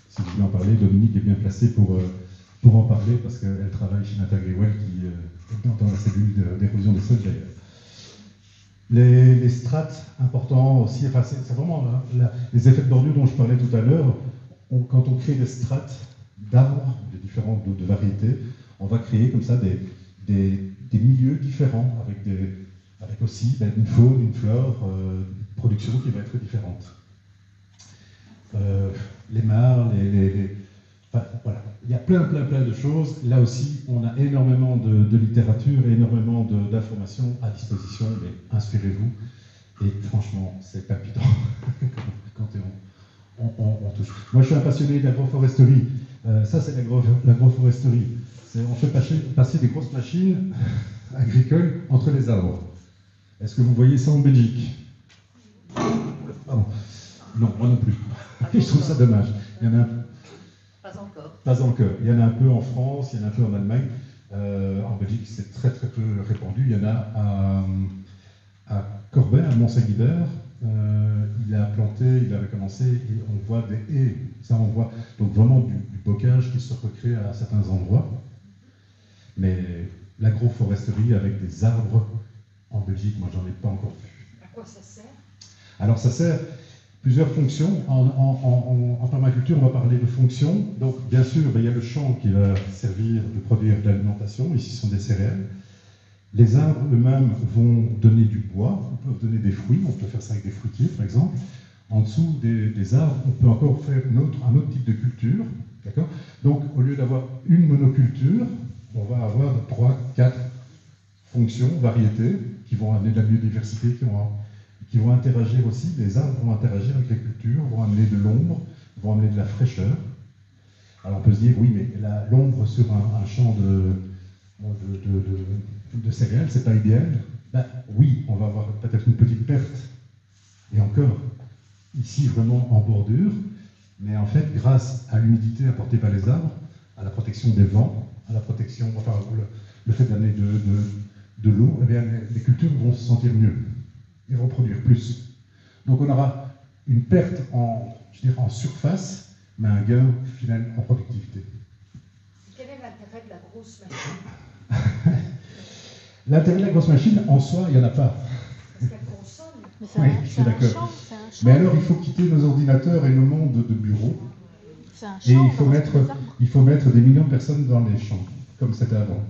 Si vous voulez en parler, Dominique est bien placée pour en parler, parce qu'elle travaille chez Nathalie Grewell, qui est dans la cellule d'érosion des sols d'ailleurs. Les strates, importants aussi, enfin, c'est vraiment les effets de bordure dont je parlais tout à l'heure. Quand on crée des strates d'arbres, de différentes de variétés, on va créer comme ça des milieux différents, avec aussi une faune, une flore, une production qui va être différente. Les mares, enfin, voilà. Il y a plein de choses. Là aussi, on a énormément de littérature et énormément d'informations à disposition, mais inspirez-vous. Et franchement, c'est palpitant quand on touche. Moi, je suis un passionné d'agroforesterie. Ça, c'est l'agroforesterie. On fait passer des grosses machines agricoles entre les arbres. Est-ce que vous voyez ça en Belgique? Pardon. Non, moi non plus. Je trouve ça dommage. Il y en a Pas encore. Pas encore. Il y en a un peu en France, il y en a un peu en Allemagne. En Belgique, c'est très peu répandu. Il y en a à Corbet, à Montséguibert. Il a planté, il avait commencé, et on voit des haies. Ça, on voit donc vraiment du bocage qui se recrée à certains endroits. Mais l'agroforesterie avec des arbres en Belgique, moi, j'en ai pas encore vu. À quoi ça sert? Alors, ça sert plusieurs fonctions. En permaculture, on va parler de fonctions. Donc, bien sûr, il y a le champ qui va servir de produire de l'alimentation. Ici, ce sont des céréales. Les arbres eux-mêmes vont donner du bois, on peut donner des fruits, on peut faire ça avec des fruitiers, par exemple. En dessous des arbres, on peut encore faire un autre type de culture. D'accord ? Donc, au lieu d'avoir une monoculture, on va avoir 3, 4 fonctions, variétés, qui vont amener de la biodiversité, qui vont interagir aussi. Les arbres vont interagir avec les cultures, vont amener de l'ombre, vont amener de la fraîcheur. Alors on peut se dire, oui, mais l'ombre sur un champ de céréales, c'est pas idéal. Ben, oui, on va avoir peut-être une petite perte. Et encore, ici vraiment en bordure, mais en fait, grâce à l'humidité apportée par les arbres, à la protection des vents, à la protection, enfin, le fait d'amener de l'eau, eh bien, les cultures vont se sentir mieux et reproduire plus. Donc on aura une perte en surface, mais un gain final en productivité. Quel est l'intérêt de la grosse machine? L'intérêt de la grosse machine, en soi, il n'y en a pas. Parce qu'elle consomme. Oui, je suis d'accord. Mais alors, il faut quitter nos ordinateurs et nos mondes de bureaux. Et il faut mettre des millions de personnes dans les champs, comme c'était avant.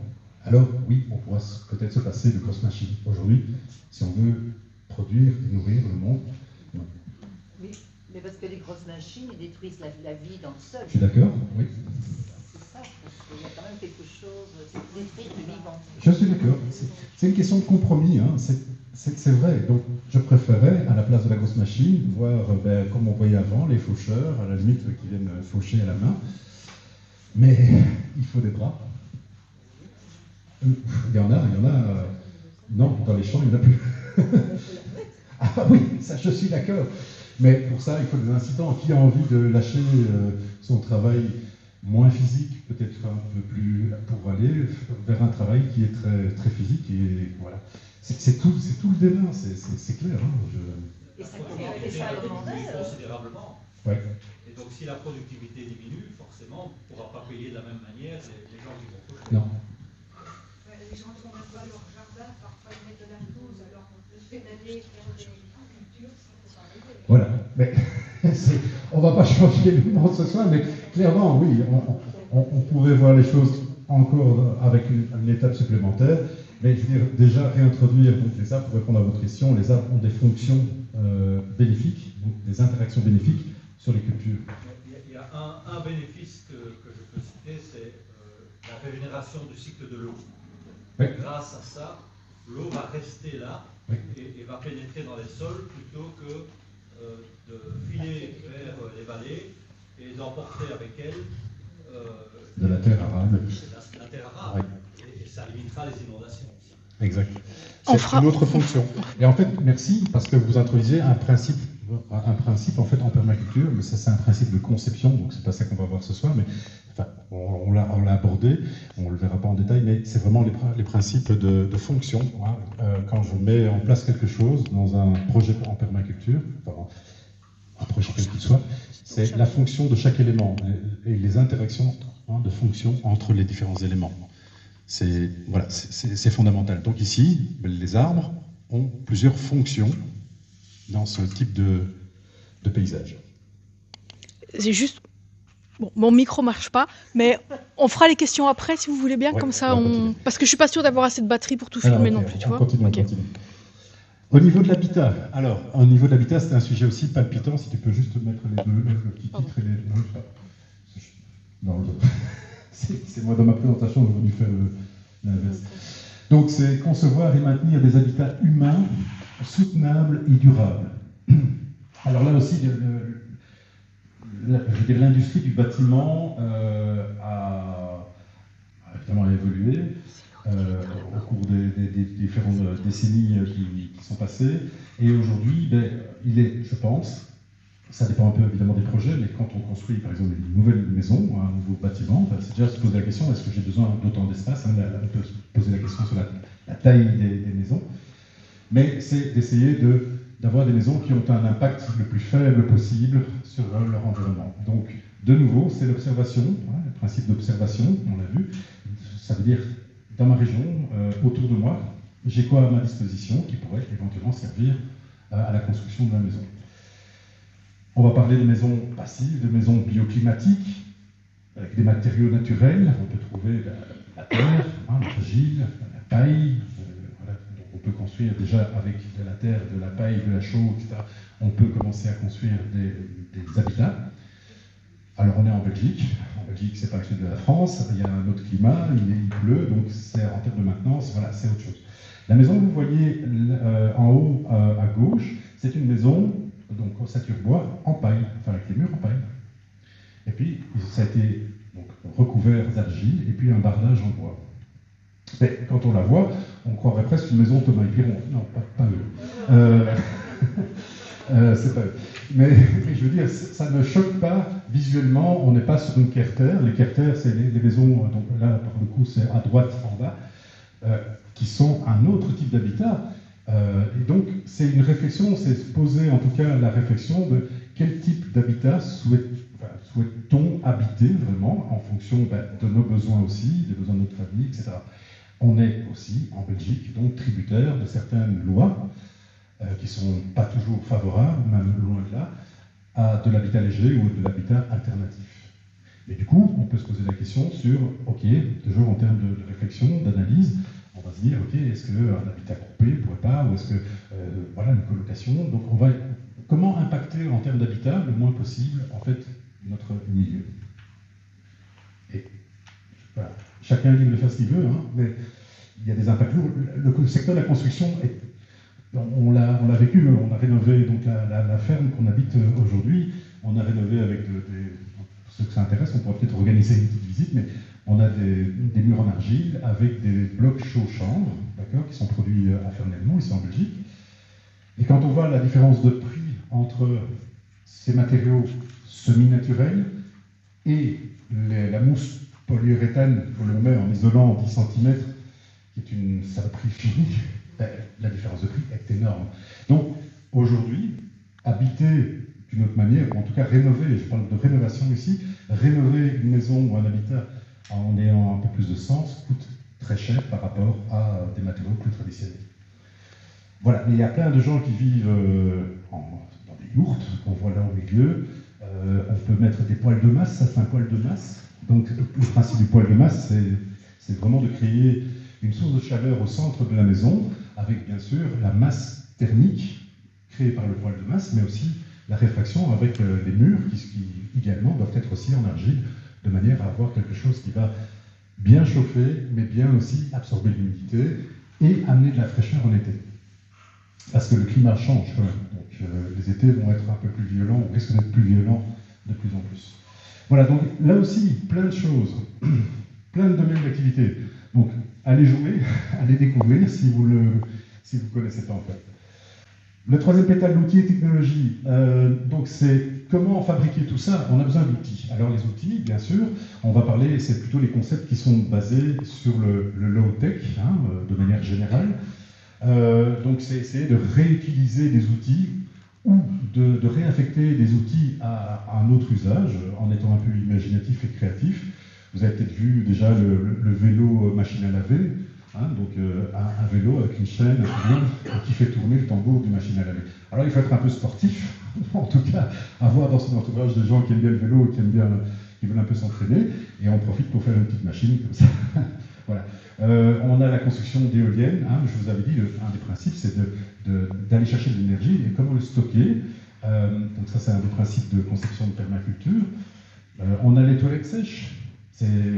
Alors, oui, on pourra peut-être se passer de grosses machines. Aujourd'hui, si on veut produire et nourrir le monde, non. Oui, mais parce que les grosses machines, ils détruisent la vie dans le sol. Je suis d'accord, oui. C'est ça, parce qu'il y a quand même quelque chose qui détruit le vivant. Je suis d'accord. C'est une question de compromis, hein. C'est vrai. Donc, je préférais, à la place de la grosse machine, voir, comme on voyait avant, les faucheurs, à la limite, qui viennent faucher à la main. Mais il faut des bras. Il y en a. Non, dans les champs, il n'y en a plus. Ah oui, ça, je suis d'accord. Mais pour ça, il faut des incitants. Qui a envie de lâcher son travail moins physique, peut-être un peu plus, pour aller vers un travail qui est très, très physique, et voilà. C'est tout le débat, c'est clair. Hein, Et ça augmentait considérablement. Ouais. Et donc, si la productivité diminue, forcément, on ne pourra pas payer de la même manière les gens qui vont faucher. Non. Les gens qui n'ont pas leur jardin, parfois ils mettent de la pelouse, alors le fait d'aller faire des cultures, ça peut s'arrêter. Voilà. Mais va pas changer le nom ce soir, mais clairement, oui, on pourrait voir les choses encore avec une étape supplémentaire. Mais je veux dire, déjà réintroduire donc, les arbres, pour répondre à votre question, les arbres ont des fonctions bénéfiques, donc des interactions bénéfiques sur les cultures. Il y a un bénéfice que je peux citer, c'est la régénération du cycle de l'eau. Oui. Grâce à ça, l'eau va rester là Oui. et va pénétrer dans les sols plutôt que de filer vers les vallées et d'emporter avec elle De la terre arable. la terre arable. Oui. Et ça limitera les inondations aussi. Exact. On C'est fera- une autre fonction. Et en fait, merci, parce que vous introduisez un principe en fait en permaculture, mais ça c'est un principe de conception, donc c'est pas ça qu'on va voir ce soir, mais enfin, on l'a abordé, on le verra pas en détail, mais c'est vraiment les principes de fonction. Hein. Quand je mets en place quelque chose dans un projet en permaculture, enfin, un projet quel qu'il soit, c'est la fonction de chaque élément et les interactions de fonction entre les différents éléments. C'est voilà, c'est fondamental. Donc ici, les arbres ont plusieurs fonctions dans ce type de paysage. C'est juste... Bon, mon micro marche pas, mais on fera les questions après si vous voulez bien, Ouais, comme ça on va continuer. Parce que je suis pas sûre d'avoir assez de batterie pour tout Alors, filmer ok, non plus, tu on vois. continue, Ok. on continue. Au niveau de l'habitat, alors, au niveau de l'habitat, c'est un sujet aussi palpitant, si tu peux juste mettre les deux, le petit Pardon. titre et les... Non, c'est moi dans ma présentation, j'ai voulu faire l'inverse. Donc, c'est concevoir et maintenir des habitats humains soutenables et durables. Alors là aussi, je veux dire, l'industrie du bâtiment a évidemment évolué au cours des différentes décennies qui sont passées. Et aujourd'hui, ben, il est, je pense, ça dépend un peu évidemment des projets, mais quand on construit par exemple une nouvelle maison, un nouveau bâtiment, ben, c'est déjà se poser la question, est-ce que j'ai besoin d'autant d'espace, hein, on peut se poser la question sur la taille des maisons, mais c'est d'essayer d'avoir des maisons qui ont un impact le plus faible possible sur leur environnement. Donc, de nouveau, c'est l'observation, hein, le principe d'observation, on l'a vu. Ça veut dire, dans ma région, autour de moi, j'ai quoi à ma disposition qui pourrait éventuellement servir à la construction de la maison. On va parler de maisons passives, de maisons bioclimatiques, avec des matériaux naturels. On peut trouver la terre, hein, l'argile, la paille. Voilà. Donc on peut construire déjà avec de la terre, de la paille, de la chaux, etc. On peut commencer à construire des habitats. Alors on est en Belgique. En Belgique, c'est pas le sud de la France. Il y a un autre climat, il pleut, donc c'est en termes de maintenance, voilà, c'est autre chose. La maison que vous voyez en haut à gauche, c'est une maison donc ossature bois en paille, enfin avec les murs en paille. Et puis ça a été donc, recouvert d'argile et puis un bardage en bois. Mais quand on la voit, on croirait presque une maison Thomas Piron. Non, pas eux. C'est pas eux. Mais je veux dire, ça ne choque pas visuellement, on n'est pas sur une carter. Les carters, c'est les maisons, donc là, par le coup, c'est à droite en bas, qui sont un autre type d'habitat. Et donc, c'est une réflexion, c'est se poser en tout cas la réflexion de quel type d'habitat souhaite-t-on habiter vraiment en fonction de nos besoins aussi, des besoins de notre famille, etc. On est aussi en Belgique donc tributaire de certaines lois qui ne sont pas toujours favorables, même loin de là, à de l'habitat léger ou de l'habitat alternatif. Et du coup, on peut se poser la question sur, ok, toujours en termes de réflexion, d'analyse, on va se dire, ok, est-ce qu'un habitat groupé ne pourrait pas, ou est-ce que, voilà, une colocation, donc on va, comment impacter en termes d'habitat le moins possible, en fait, notre milieu. Et, voilà, chacun est libre de faire ce qu'il veut, hein, mais il y a des impacts lourds. Le secteur de la construction, on l'a vécu, on a rénové donc la ferme qu'on habite aujourd'hui, on a rénové avec pour ceux que ça intéresse, on pourra peut-être organiser une petite visite, mais on a des murs en argile avec des blocs chaux-chanvre, d'accord, qui sont produits à Fernellement, ici en Belgique. Et quand on voit la différence de prix entre ces matériaux semi-naturels et la mousse polyuréthane que l'on met en isolant 10 cm, qui est une saloperie chimique, la différence de prix est énorme. Donc, aujourd'hui, habiter d'une autre manière, ou en tout cas rénover, je parle de rénovation ici, rénover une maison ou un habitat en ayant un peu plus de sens coûte très cher par rapport à des matériaux plus traditionnels. Voilà, mais il y a plein de gens qui vivent dans des yourtes qu'on voit là au milieu, On peut mettre des poêles de masse, ça c'est un poêle de masse. Donc le principe du poêle de masse, c'est vraiment de créer une source de chaleur au centre de la maison, avec bien sûr la masse thermique créée par le poêle de masse, mais aussi la réfraction avec les murs qui idéalement doivent être aussi en argile, de manière à avoir quelque chose qui va bien chauffer, mais bien aussi absorber l'humidité et amener de la fraîcheur en été. Parce que le climat change quand même. Donc les étés vont être un peu plus violents, ou risquent d'être plus violents de plus en plus. Voilà, donc là aussi, plein de choses, plein de domaines d'activité. Donc allez jouer, allez découvrir si vous ne connaissez pas en fait. Le troisième pétale, l'outil et technologie. Donc c'est comment fabriquer tout ça. On a besoin d'outils. Alors les outils, bien sûr, on va parler, c'est plutôt les concepts qui sont basés sur le low-tech, de manière générale. Donc c'est essayer de réutiliser des outils ou de réaffecter des outils à un autre usage en étant un peu imaginatif et créatif. Vous avez peut-être vu déjà le vélo machine à laver, donc un vélo avec une chaîne qui fait tourner le tambour d'une machine à laver. Alors il faut être un peu sportif, en tout cas avoir dans son entourage des gens qui aiment bien le vélo et qui veulent un peu s'entraîner, et on profite pour faire une petite machine comme ça. Voilà. On a la construction d'éoliennes. Je vous avais dit, un des principes, c'est d'aller chercher de l'énergie et comment le stocker. Donc ça, c'est un des principes de conception de permaculture. On a les toilettes sèches.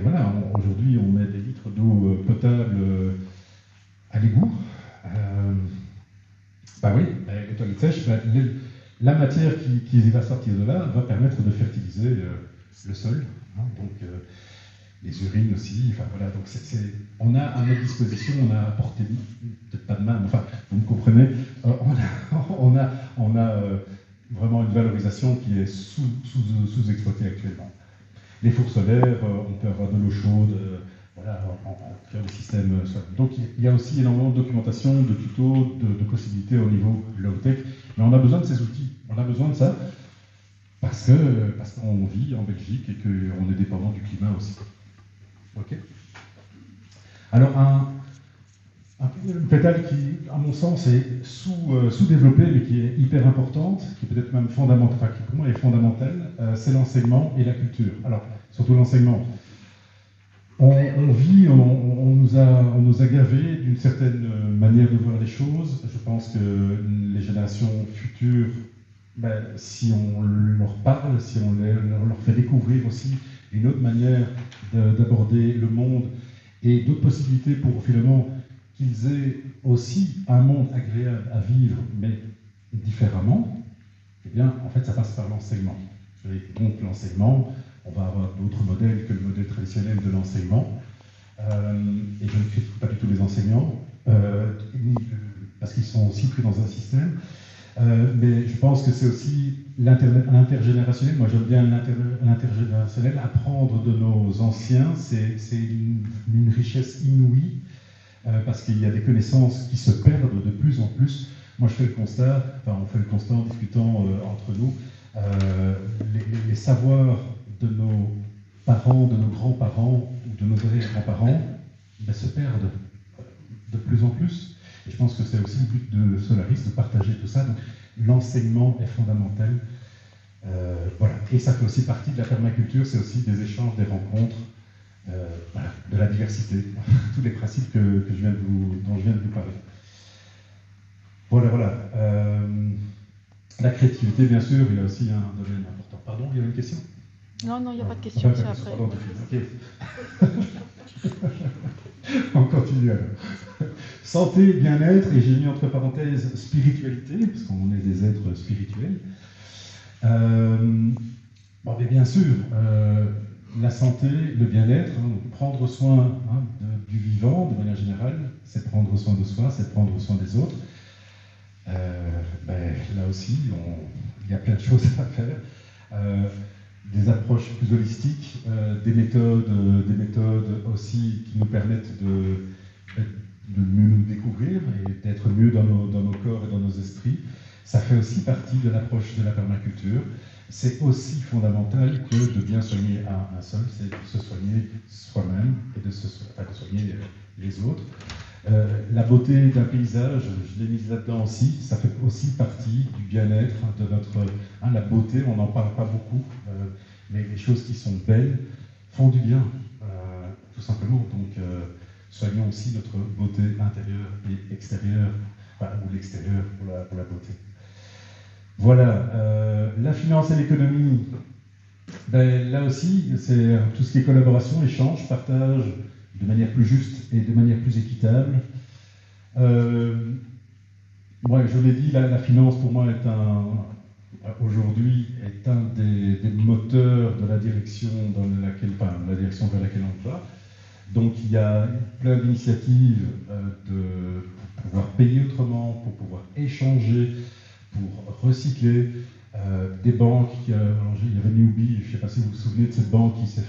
Voilà, aujourd'hui, on met des litres d'eau potable à l'égout. Oui, les toilettes sèches, la matière qui va sortir de là va permettre de fertiliser le sol. Donc, les urines aussi, voilà, donc on a à notre disposition, on a à portée, peut-être pas de main, mais enfin, vous me comprenez, on a vraiment une valorisation qui est sous-exploitée actuellement. Les fours solaires, on peut avoir de l'eau chaude, voilà, en cœur des systèmes solaires. Donc il y a aussi énormément de documentation, de tutos, de possibilités au niveau low-tech, mais on a besoin de ces outils, on a besoin de ça, parce qu'on vit en Belgique et qu'on est dépendant du climat aussi. Ok. Alors, une pétale qui, à mon sens, est sous-développée, mais qui est hyper importante, qui est peut-être même fondamentale, enfin, qui pour moi est fondamentale, c'est l'enseignement et la culture. Alors, surtout l'enseignement. On nous a gavés d'une certaine manière de voir les choses. Je pense que les générations futures, si on leur parle, si on leur fait découvrir aussi une autre manière d'aborder le monde et d'autres possibilités pour finalement qu'ils aient aussi un monde agréable à vivre, mais différemment, eh bien, en fait, ça passe par l'enseignement. Et donc, l'enseignement, on va avoir d'autres modèles que le modèle traditionnel de l'enseignement. Et je ne critique pas du tout les enseignants, parce qu'ils sont aussi pris dans un système. Mais je pense que c'est aussi l'intergénérationnel. Moi, j'aime bien l'intergénérationnel. Apprendre de nos anciens, c'est une richesse inouïe, parce qu'il y a des connaissances qui se perdent de plus en plus. Moi, je fais le constat, on fait le constat en discutant entre nous, les savoirs de nos parents, de nos grands-parents ou de nos arrière-grands-parents se perdent de plus en plus. Et je pense que c'est aussi le but de Solaris, de partager tout ça. Donc, l'enseignement est fondamental. Voilà. Et ça fait aussi partie de la permaculture, c'est aussi des échanges, des rencontres, voilà, de la diversité, tous les principes dont je viens de vous parler. Voilà. La créativité, bien sûr, il y a aussi un domaine important. Pardon, il y avait une question ? Non, il n'y a pas de question, c'est après. Pardon, ok. On continue alors. Santé, bien-être, et j'ai mis entre parenthèses spiritualité, parce qu'on est des êtres spirituels. Mais bien sûr, la santé, le bien-être, prendre soin du vivant de manière générale, c'est prendre soin de soi, c'est prendre soin des autres. Là aussi, il y a plein de choses à faire. Des approches plus holistiques, des méthodes aussi qui nous permettent de mieux nous découvrir et d'être mieux dans nos corps et dans nos esprits. Ça fait aussi partie de l'approche de la permaculture. C'est aussi fondamental que de bien soigner un sol, c'est de se soigner soi-même et de soigner les autres. La beauté d'un paysage, je l'ai mise là-dedans aussi, ça fait aussi partie du bien-être, de notre... la beauté, on n'en parle pas beaucoup, mais les choses qui sont belles font du bien, tout simplement. Donc, soignons aussi notre beauté intérieure et extérieure, ou l'extérieur pour la beauté. Voilà, la finance et l'économie, là aussi, c'est tout ce qui est collaboration, échange, partage, de manière plus juste et de manière plus équitable. Moi, je l'ai dit, la finance pour moi aujourd'hui est un des moteurs de la direction la direction vers laquelle on va. Donc il y a plein d'initiatives pour pouvoir payer autrement, pour pouvoir échanger, pour recycler. Des banques, il y avait Newbie, je ne sais pas si vous vous souvenez de cette banque qui s'est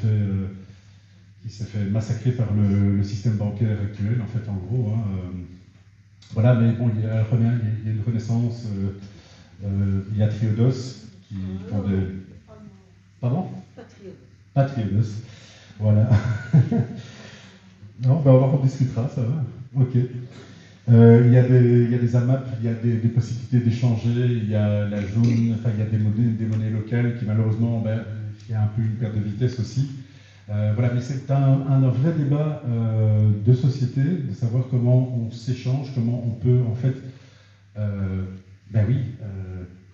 fait massacrer par le système bancaire actuel, en fait, en gros. Voilà, mais bon, il y a une renaissance. Il y a Triodos qui font des... Pardon ? Patriodos. Voilà. Non, ben on en discutera, ça va. Ok. Il y a des AMAP, il y a des possibilités d'échanger, il y a la jaune, enfin il y a des monnaies locales qui malheureusement, il y a un peu une perte de vitesse aussi. Voilà, mais c'est un vrai débat de société, de savoir comment on s'échange, comment on peut en fait,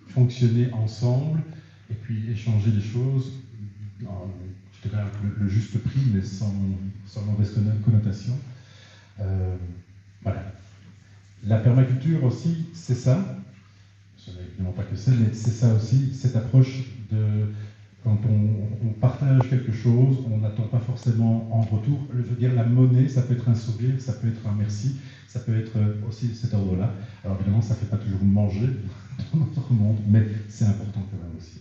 fonctionner ensemble et puis échanger des choses, je dirais avec le juste prix, mais sans mauvaise connotation. Voilà. La permaculture aussi, c'est ça. Ce n'est évidemment pas que c'est, mais c'est ça aussi, cette approche de quand on partage quelque chose, on n'attend pas forcément en retour. Je veux dire, la monnaie, ça peut être un sourire, ça peut être un merci, ça peut être aussi cet ordre-là. Alors évidemment, ça ne fait pas toujours manger dans notre monde, mais c'est important quand même aussi.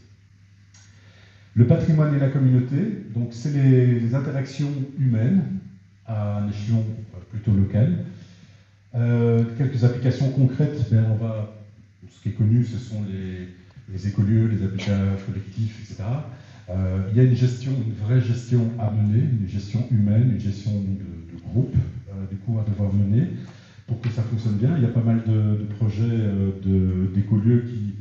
Le patrimoine et la communauté, donc c'est les interactions humaines à un échelon plutôt local. Quelques applications concrètes, ce qui est connu, ce sont les écolieux, les habitats collectifs, etc. Il y a une vraie gestion à mener, une gestion humaine, une gestion de groupe, du coup, à devoir mener pour que ça fonctionne bien. Il y a pas mal de projets d'écolieux qui,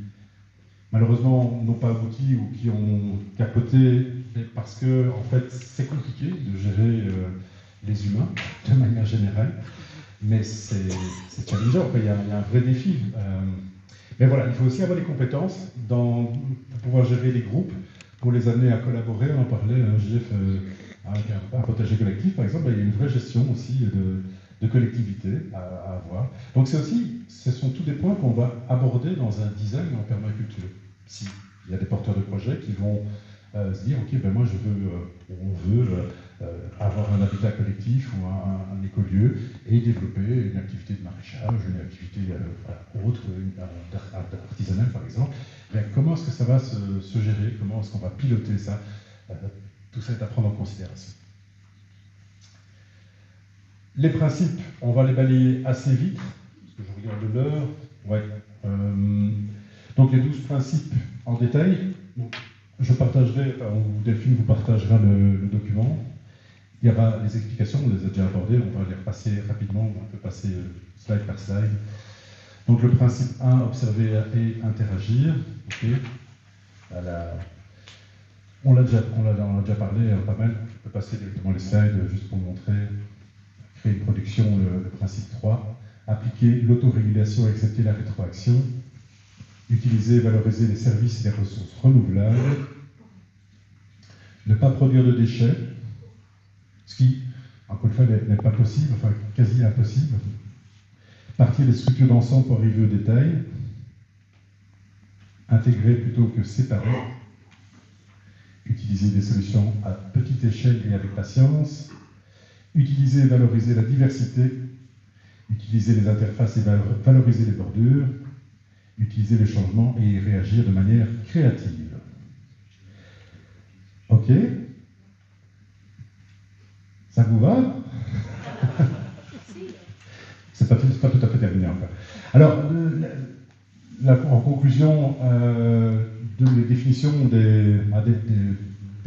malheureusement, n'ont pas abouti ou qui ont capoté parce que, en fait, c'est compliqué de gérer les humains de manière générale. Mais c'est challengeant, il y a un vrai défi. Mais voilà, il faut aussi avoir les compétences pour pouvoir gérer les groupes, pour les amener à collaborer. On en parlait, JF, avec un potager collectif, par exemple, il y a une vraie gestion aussi de collectivité à avoir. Donc ce sont tous des points qu'on va aborder dans un design en permaculture. S'il y a des porteurs de projets qui vont se dire, ok, moi on veut avoir un habitat collectif ou un écolieu et développer une activité de maraîchage, une activité autre, artisanale par exemple. Comment est-ce que ça va se gérer? Comment est-ce qu'on va piloter ça? Tout ça est à prendre en considération. Les principes, on va les balayer assez vite, parce que je regarde l'heure. Ouais. Donc les 12 principes en détail. Je partagerai, Delphine vous partagera le document. Il y aura les explications, on les a déjà abordées, on va les repasser rapidement, on peut passer slide par slide. Donc le principe 1, observer et interagir. Okay. On a déjà parlé pas mal, je peux passer directement les slides juste pour montrer. Créer une production, le principe 3. Appliquer l'autorégulation et accepter la rétroaction. Utiliser et valoriser les services et les ressources renouvelables. Ne pas produire de déchets. Ce qui, encore une fois, n'est pas possible, enfin quasi impossible. Partir des structures d'ensemble pour arriver au détail. Intégrer plutôt que séparer. Utiliser des solutions à petite échelle et avec patience. Utiliser et valoriser la diversité. Utiliser les interfaces et valoriser les bordures. Utiliser les changements et réagir de manière créative. Ok? Ça vous va? C'est pas tout à fait terminé encore. Alors, en conclusion, de la définition des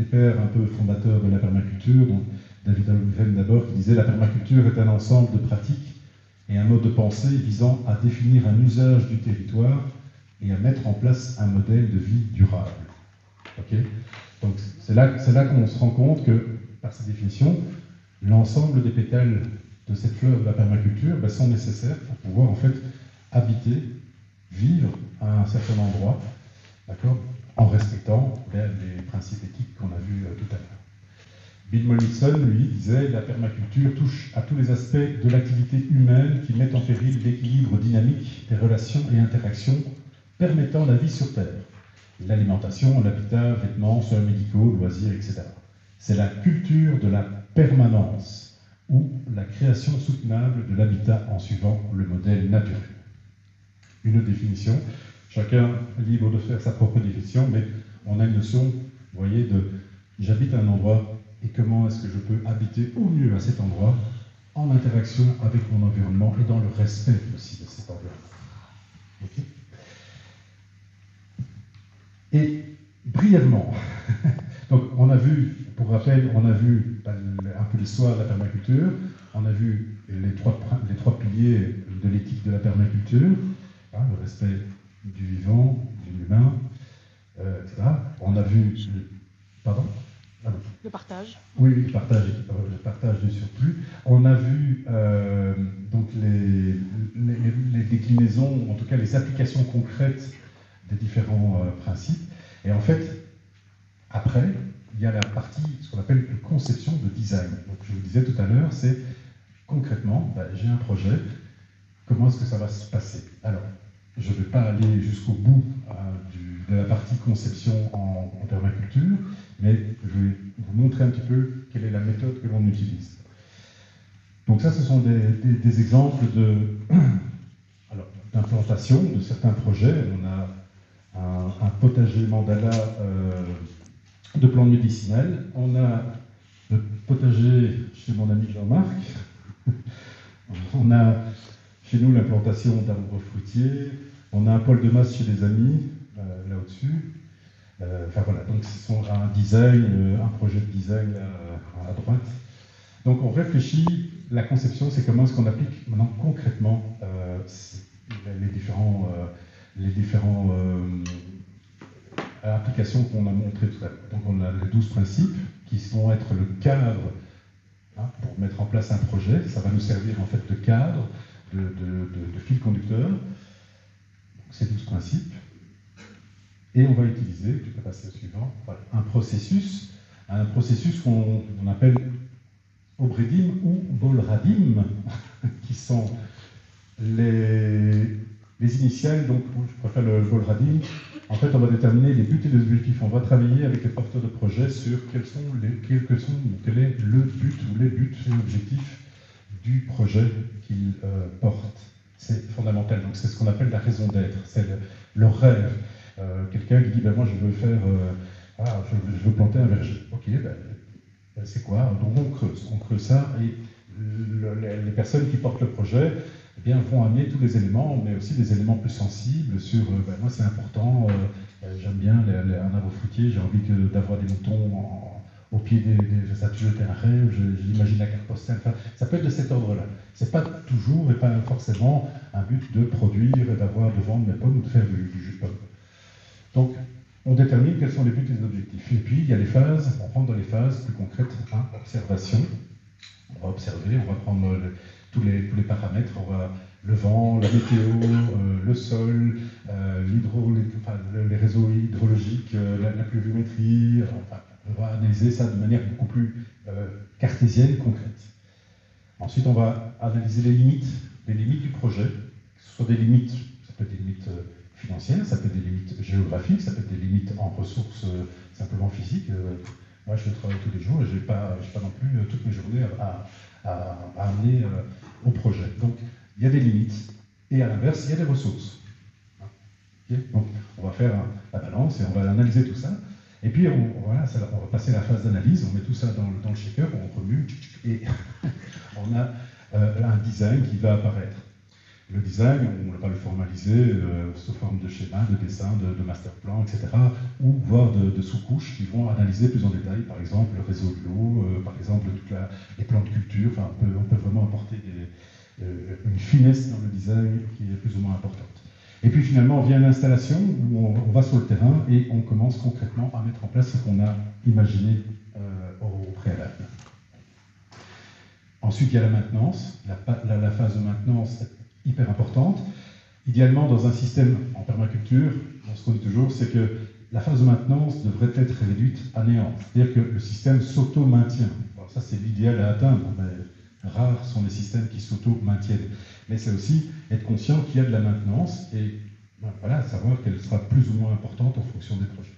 pères un peu fondateurs de la permaculture, donc David Holmgren d'abord, qui disait « La permaculture est un ensemble de pratiques et un mode de pensée visant à définir un usage du territoire et à mettre en place un modèle de vie durable. » Okay. Donc c'est là qu'on se rend compte que, par cette définition, l'ensemble des pétales de cette fleur de la permaculture sont nécessaires pour pouvoir en fait habiter, vivre à un certain endroit, d'accord, en respectant les principes éthiques qu'on a vus tout à l'heure. Bill Mollison, lui, disait « La permaculture touche à tous les aspects de l'activité humaine qui mettent en péril l'équilibre dynamique des relations et interactions permettant la vie sur Terre. L'alimentation, l'habitat, vêtements, soins médicaux, loisirs, etc. C'est la culture de la permanence ou la création soutenable de l'habitat en suivant le modèle naturel. » Une autre définition, chacun est libre de faire sa propre définition, mais on a une notion, vous voyez, de j'habite à un endroit et comment est-ce que je peux habiter au mieux à cet endroit en interaction avec mon environnement et dans le respect aussi de cet environnement. Okay. Et brièvement, donc on a vu, pour rappel, on a vu un peu l'histoire de la permaculture, on a vu les trois piliers de l'éthique de la permaculture, le respect du vivant, de l'humain, etc. On a vu... Pardon ? Le partage. Oui, le partage du surplus. On a vu donc les déclinaisons, en tout cas les applications concrètes des différents principes. Et en fait, après, il y a la partie, ce qu'on appelle une conception de design. Donc je vous disais tout à l'heure, c'est concrètement, j'ai un projet, comment est-ce que ça va se passer? Alors, je ne vais pas aller jusqu'au bout de la partie conception en permaculture, mais je vais vous montrer un petit peu quelle est la méthode que l'on utilise. Donc ça, ce sont des exemples d'implantation de certains projets. On a un potager mandala de plantes médicinales. On a le potager chez mon ami Jean-Marc. On a chez nous l'implantation d'arbres fruitiers. On a un poêle de masse chez des amis, là au-dessus. Enfin voilà, donc ce sont un design, un projet de design à droite. Donc on réfléchit, la conception, c'est comment est-ce qu'on applique maintenant concrètement les différents applications qu'on a montrées tout à l'heure. Donc on a les 12 principes qui vont être le cadre pour mettre en place un projet. Ça va nous servir en fait de cadre, de fil conducteur. Donc, ces 12 principes. Et on va utiliser, tu peux passer au suivant, voilà, un processus qu'on appelle Obredim ou Bolradim, qui sont les initiales. Donc je préfère le Bolradim. En fait, on va déterminer les buts et les objectifs. On va travailler avec les porteurs de projet sur quel est le but ou les buts et objectifs du projet qu'ils portent. C'est fondamental. Donc c'est ce qu'on appelle la raison d'être, c'est le rêve. Quelqu'un qui dit moi je veux faire, je veux planter un verger. Ok, c'est quoi? Donc on creuse ça et les personnes qui portent le projet vont amener tous les éléments, mais aussi des éléments plus sensibles sur moi c'est important, j'aime bien un arbre fruitier, j'ai envie d'avoir des moutons au pied des statues de terrain, j'imagine la carte postale. Enfin, ça peut être de cet ordre-là. C'est pas toujours et pas forcément un but de produire et de vendre mes pommes ou de faire du jus de pomme. Donc, on détermine quels sont les buts et les objectifs. Et puis, il y a les phases, on rentre dans les phases plus concrètes. Observation, on va observer, on va prendre tous les paramètres, le vent, la météo, le sol, les réseaux hydrologiques, la pluviométrie, on va analyser ça de manière beaucoup plus cartésienne, concrète. Ensuite, on va analyser les limites du projet, que ce soit des limites, ça peut être des limites financières, ça peut être des limites géographiques, ça peut être des limites en ressources simplement physiques. Moi, je travaille tous les jours et je n'ai pas non plus toutes mes journées à amener au projet. Donc, il y a des limites et à l'inverse, il y a des ressources. Okay. Donc, on va faire la balance et on va analyser tout ça. Et puis, on va passer à la phase d'analyse, on met tout ça dans le shaker, on remue et on a un design qui va apparaître. Le design, on va le formaliser sous forme de schéma, de dessin, de master plan, etc. Ou voire de sous-couches qui vont analyser plus en détail, par exemple, le réseau de l'eau, par exemple, les plans de culture. Enfin, on peut vraiment apporter une finesse dans le design qui est plus ou moins importante. Et puis finalement, vient l'installation où on va sur le terrain et on commence concrètement à mettre en place ce qu'on a imaginé au préalable. Ensuite, il y a la maintenance. La phase de maintenance est hyper importante. Idéalement, dans un système en permaculture, ce qu'on dit toujours, c'est que la phase de maintenance devrait être réduite à néant. C'est-à-dire que le système s'auto-maintient. Alors ça, c'est l'idéal à atteindre, mais rares sont les systèmes qui s'auto-maintiennent. Mais c'est aussi être conscient qu'il y a de la maintenance et voilà, savoir qu'elle sera plus ou moins importante en fonction des projets.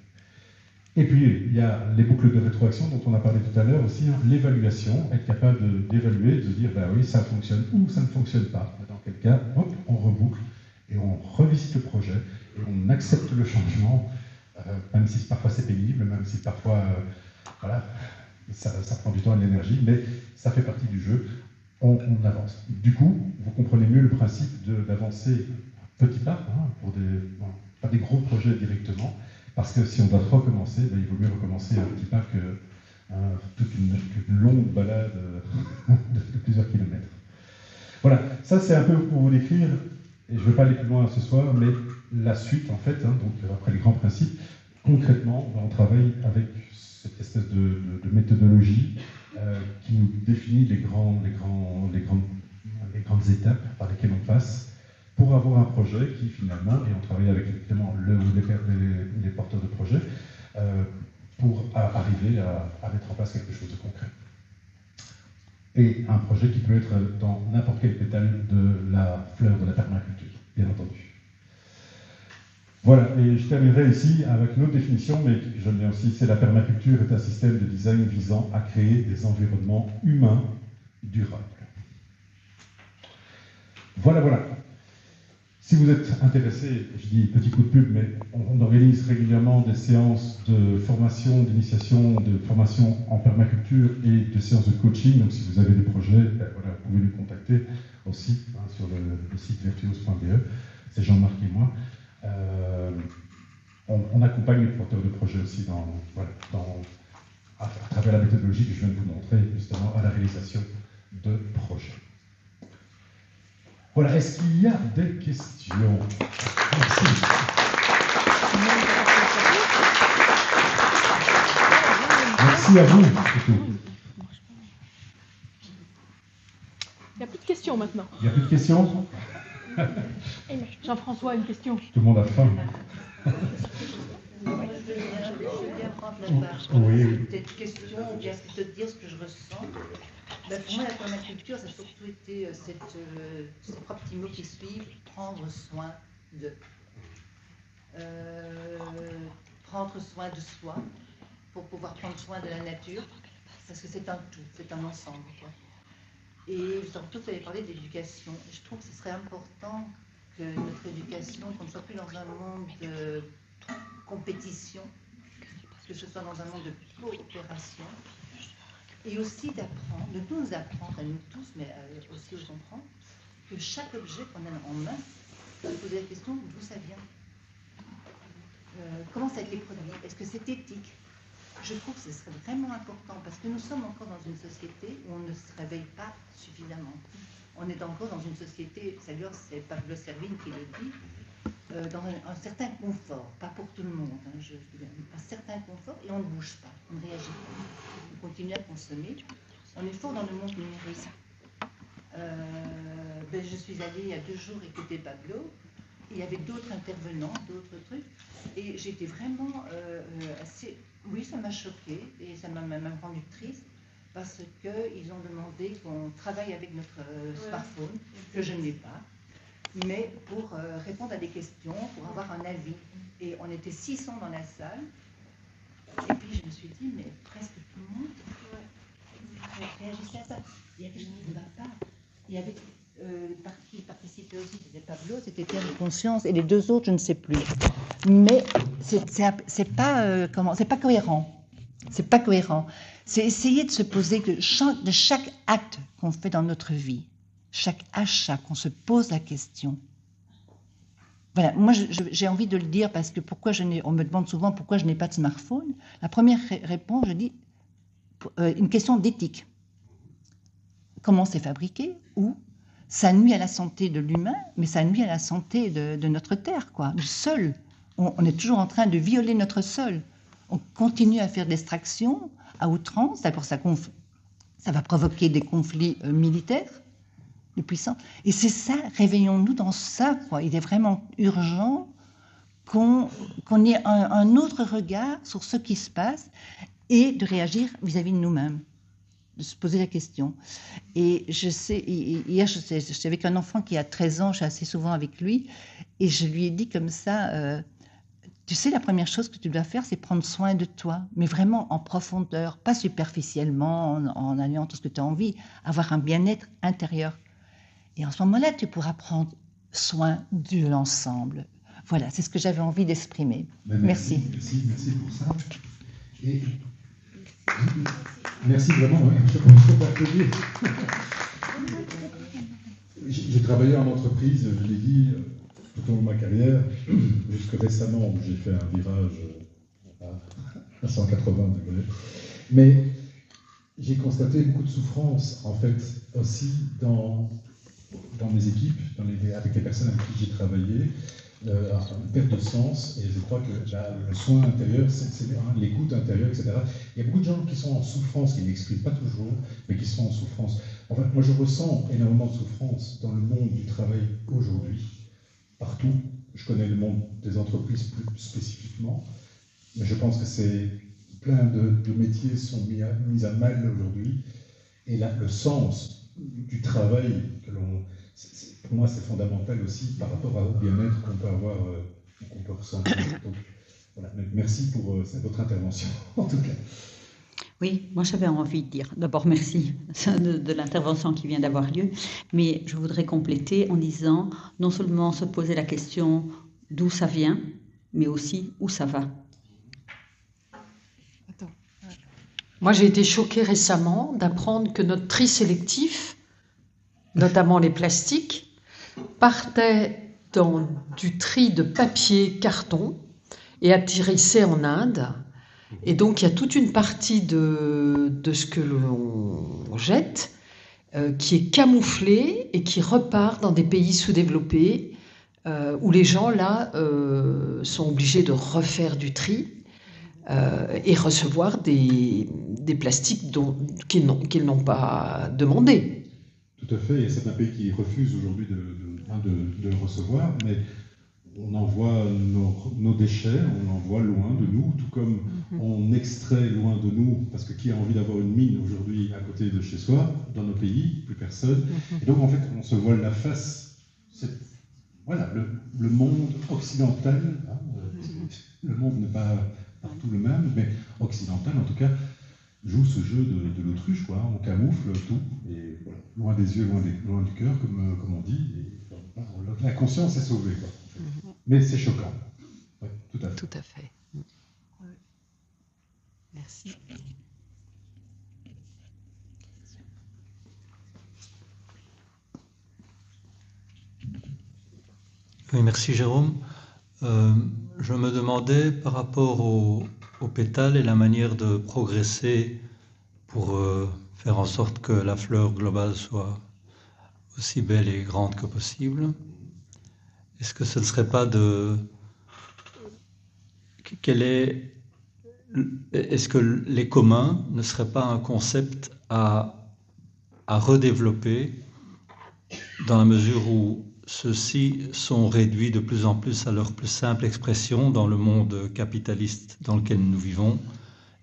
Et puis, il y a les boucles de rétroaction dont on a parlé tout à l'heure aussi, hein, l'évaluation, être capable d'évaluer, de dire, bah oui, ça fonctionne ou ça ne fonctionne pas. Dans quel cas, hop, on reboucle et on revisite le projet et on accepte le changement, même si parfois c'est pénible, même si parfois, voilà, ça prend du temps et de l'énergie, mais ça fait partie du jeu, on avance. Du coup, vous comprenez mieux le principe d'avancer petit pas, hein, pour pas des gros projets directement, parce que si on doit recommencer, ben, il vaut mieux recommencer un petit pas que toute une longue balade de plusieurs kilomètres. Voilà, ça c'est un peu pour vous décrire, et je ne vais pas aller plus loin ce soir, mais la suite en fait, hein, donc après les grands principes, concrètement, on travaille avec cette espèce de méthodologie qui nous définit les grandes étapes par lesquelles on passe pour avoir un projet qui finalement, et on travaille avec évidemment les porteurs de projets, pour arriver à mettre en place quelque chose de concret. Et un projet qui peut être dans n'importe quel pétale de la fleur de la permaculture, bien entendu. Voilà, et je terminerai ici avec une autre définition, mais je l'ai aussi, c'est la permaculture est un système de design visant à créer des environnements humains durables. Voilà, voilà. Si vous êtes intéressé, je dis petit coup de pub, mais on organise régulièrement des séances de formation, d'initiation, de formation en permaculture et de séances de coaching. Donc si vous avez des projets, ben voilà, vous pouvez nous contacter aussi hein, sur le site virtuose.be. C'est Jean-Marc et moi. On accompagne les porteurs de projets aussi à travers la méthodologie que je viens de vous montrer, justement, à la réalisation de projets. Voilà, est-ce qu'il y a des questions? Merci. Merci à vous. Il n'y a plus de questions maintenant. Il n'y a plus de questions? Jean-François, une question. Tout le monde a faim. Je veux bien prendre la part. Oui. Peut-être question ou bien te dire ce que je ressens. Ben, pour moi, la permaculture, ça a surtout été ces trois petits mots qui suivent, prendre soin de. Prendre soin de soi pour pouvoir prendre soin de la nature, parce que c'est un tout, c'est un ensemble. Quoi. Et surtout, vous avez parlé d'éducation. Je trouve que ce serait important que notre éducation, qu'on ne soit plus dans un monde de compétition, que ce soit dans un monde de coopération, et aussi d'apprendre, de nous apprendre, à nous tous, mais aussi aux enfants, que chaque objet qu'on a en main, se poser la question d'où ça vient. Comment ça a été produit? Est-ce que c'est éthique? Je trouve que ce serait vraiment important, parce que nous sommes encore dans une société où on ne se réveille pas suffisamment. On est encore dans une société, d'ailleurs c'est Pablo Servigne qui le dit, dans un certain confort, pas pour tout le monde, hein, un certain confort, et on ne bouge pas, on ne réagit pas. On continue à consommer. On est fort dans le monde numérique. Je suis allée il y a 2 jours écouter Pablo. Il y avait d'autres intervenants, d'autres trucs, et j'étais vraiment assez... Oui, ça m'a choquée, et ça m'a même rendu triste, parce qu'ils ont demandé qu'on travaille avec notre smartphone, que je n'ai pas, mais pour répondre à des questions, pour avoir un avis. Et on était 600 dans la salle, et puis je me suis dit, mais presque tout le monde réagissait à ça. Il y a quelque chose qui ne va pas. Il y avait... qui participait aussi, c'était Pablo, c'était Terre de Conscience, et les 2 autres, je ne sais plus. Mais c'est pas cohérent. C'est pas cohérent. C'est essayer de se poser de chaque acte qu'on fait dans notre vie, chaque achat, qu'on se pose la question. Voilà, moi j'ai envie de le dire parce que on me demande souvent pourquoi je n'ai pas de smartphone. La première réponse, je dis, une question d'éthique. Comment c'est fabriqué? Où? Ça nuit à la santé de l'humain, mais ça nuit à la santé de notre terre, quoi. Le sol, on est toujours en train de violer notre sol. On continue à faire d'extraction à outrance, c'est pour ça que ça va provoquer des conflits militaires de puissance. Et c'est ça, réveillons-nous dans ça, quoi. Il est vraiment urgent qu'on ait un autre regard sur ce qui se passe et de réagir vis-à-vis de nous-mêmes, de se poser la question. Et je sais, hier, j'étais avec un enfant qui a 13 ans, je suis assez souvent avec lui, et je lui ai dit comme ça, tu sais, la première chose que tu dois faire, c'est prendre soin de toi, mais vraiment en profondeur, pas superficiellement, en alliant tout ce que tu as envie, avoir un bien-être intérieur. Et en ce moment-là, tu pourras prendre soin de l'ensemble. Voilà, c'est ce que j'avais envie d'exprimer. Merci. Merci pour ça. Et merci vraiment, ouais, je peux applaudir. J'ai travaillé en entreprise, je l'ai dit, tout au long de ma carrière, jusque récemment où j'ai fait un virage à 180 degrés. Mais j'ai constaté beaucoup de souffrance, en fait, aussi dans mes équipes, avec les personnes avec qui j'ai travaillé, une perte de sens, et je crois que le soin intérieur, c'est l'écoute intérieure, etc. Il y a beaucoup de gens qui sont en souffrance, qui ne l'expriment pas toujours, mais qui sont en souffrance. En fait, moi je ressens énormément de souffrance dans le monde du travail aujourd'hui, partout. Je connais le monde des entreprises plus spécifiquement, mais je pense que c'est plein de métiers sont mis à mal aujourd'hui, et là, le sens du travail pour moi, c'est fondamental aussi par rapport au bien-être qu'on peut avoir, qu'on peut ressentir. Donc, voilà. Merci pour votre intervention, en tout cas. Oui, moi j'avais envie de dire, d'abord merci de l'intervention qui vient d'avoir lieu, mais je voudrais compléter en disant, non seulement se poser la question d'où ça vient, mais aussi où ça va. Moi j'ai été choquée récemment d'apprendre que notre tri sélectif, notamment les plastiques, partait dans du tri de papier, carton, et atterrissait en Inde. Et donc, il y a toute une partie de ce que l'on jette qui est camouflée et qui repart dans des pays sous-développés où les gens, là, sont obligés de refaire du tri et recevoir des plastiques qu'ils n'ont pas demandé. Tout à fait. Il y a certains pays qui refusent aujourd'hui de le recevoir, mais on envoie nos déchets, on envoie loin de nous, tout comme on extrait loin de nous, parce que qui a envie d'avoir une mine aujourd'hui à côté de chez soi, dans nos pays, plus personne. Et donc en fait, on se voile la face. Voilà, le monde occidental, hein, le monde n'est pas partout le même, mais occidental en tout cas, joue ce jeu de l'autruche, quoi. On camoufle tout, et voilà, loin des yeux, loin du cœur, comme on dit, et voilà, la conscience est sauvée, quoi. Mais c'est choquant. Ouais, tout à fait. Tout à fait. Merci. Oui, merci Jérôme. Je me demandais par rapport au pétale et la manière de progresser pour faire en sorte que la fleur globale soit aussi belle et grande que possible. Est-ce que ce ne serait pas est-ce que les communs ne seraient pas un concept à redévelopper dans la mesure où ceux-ci sont réduits de plus en plus à leur plus simple expression dans le monde capitaliste dans lequel nous vivons?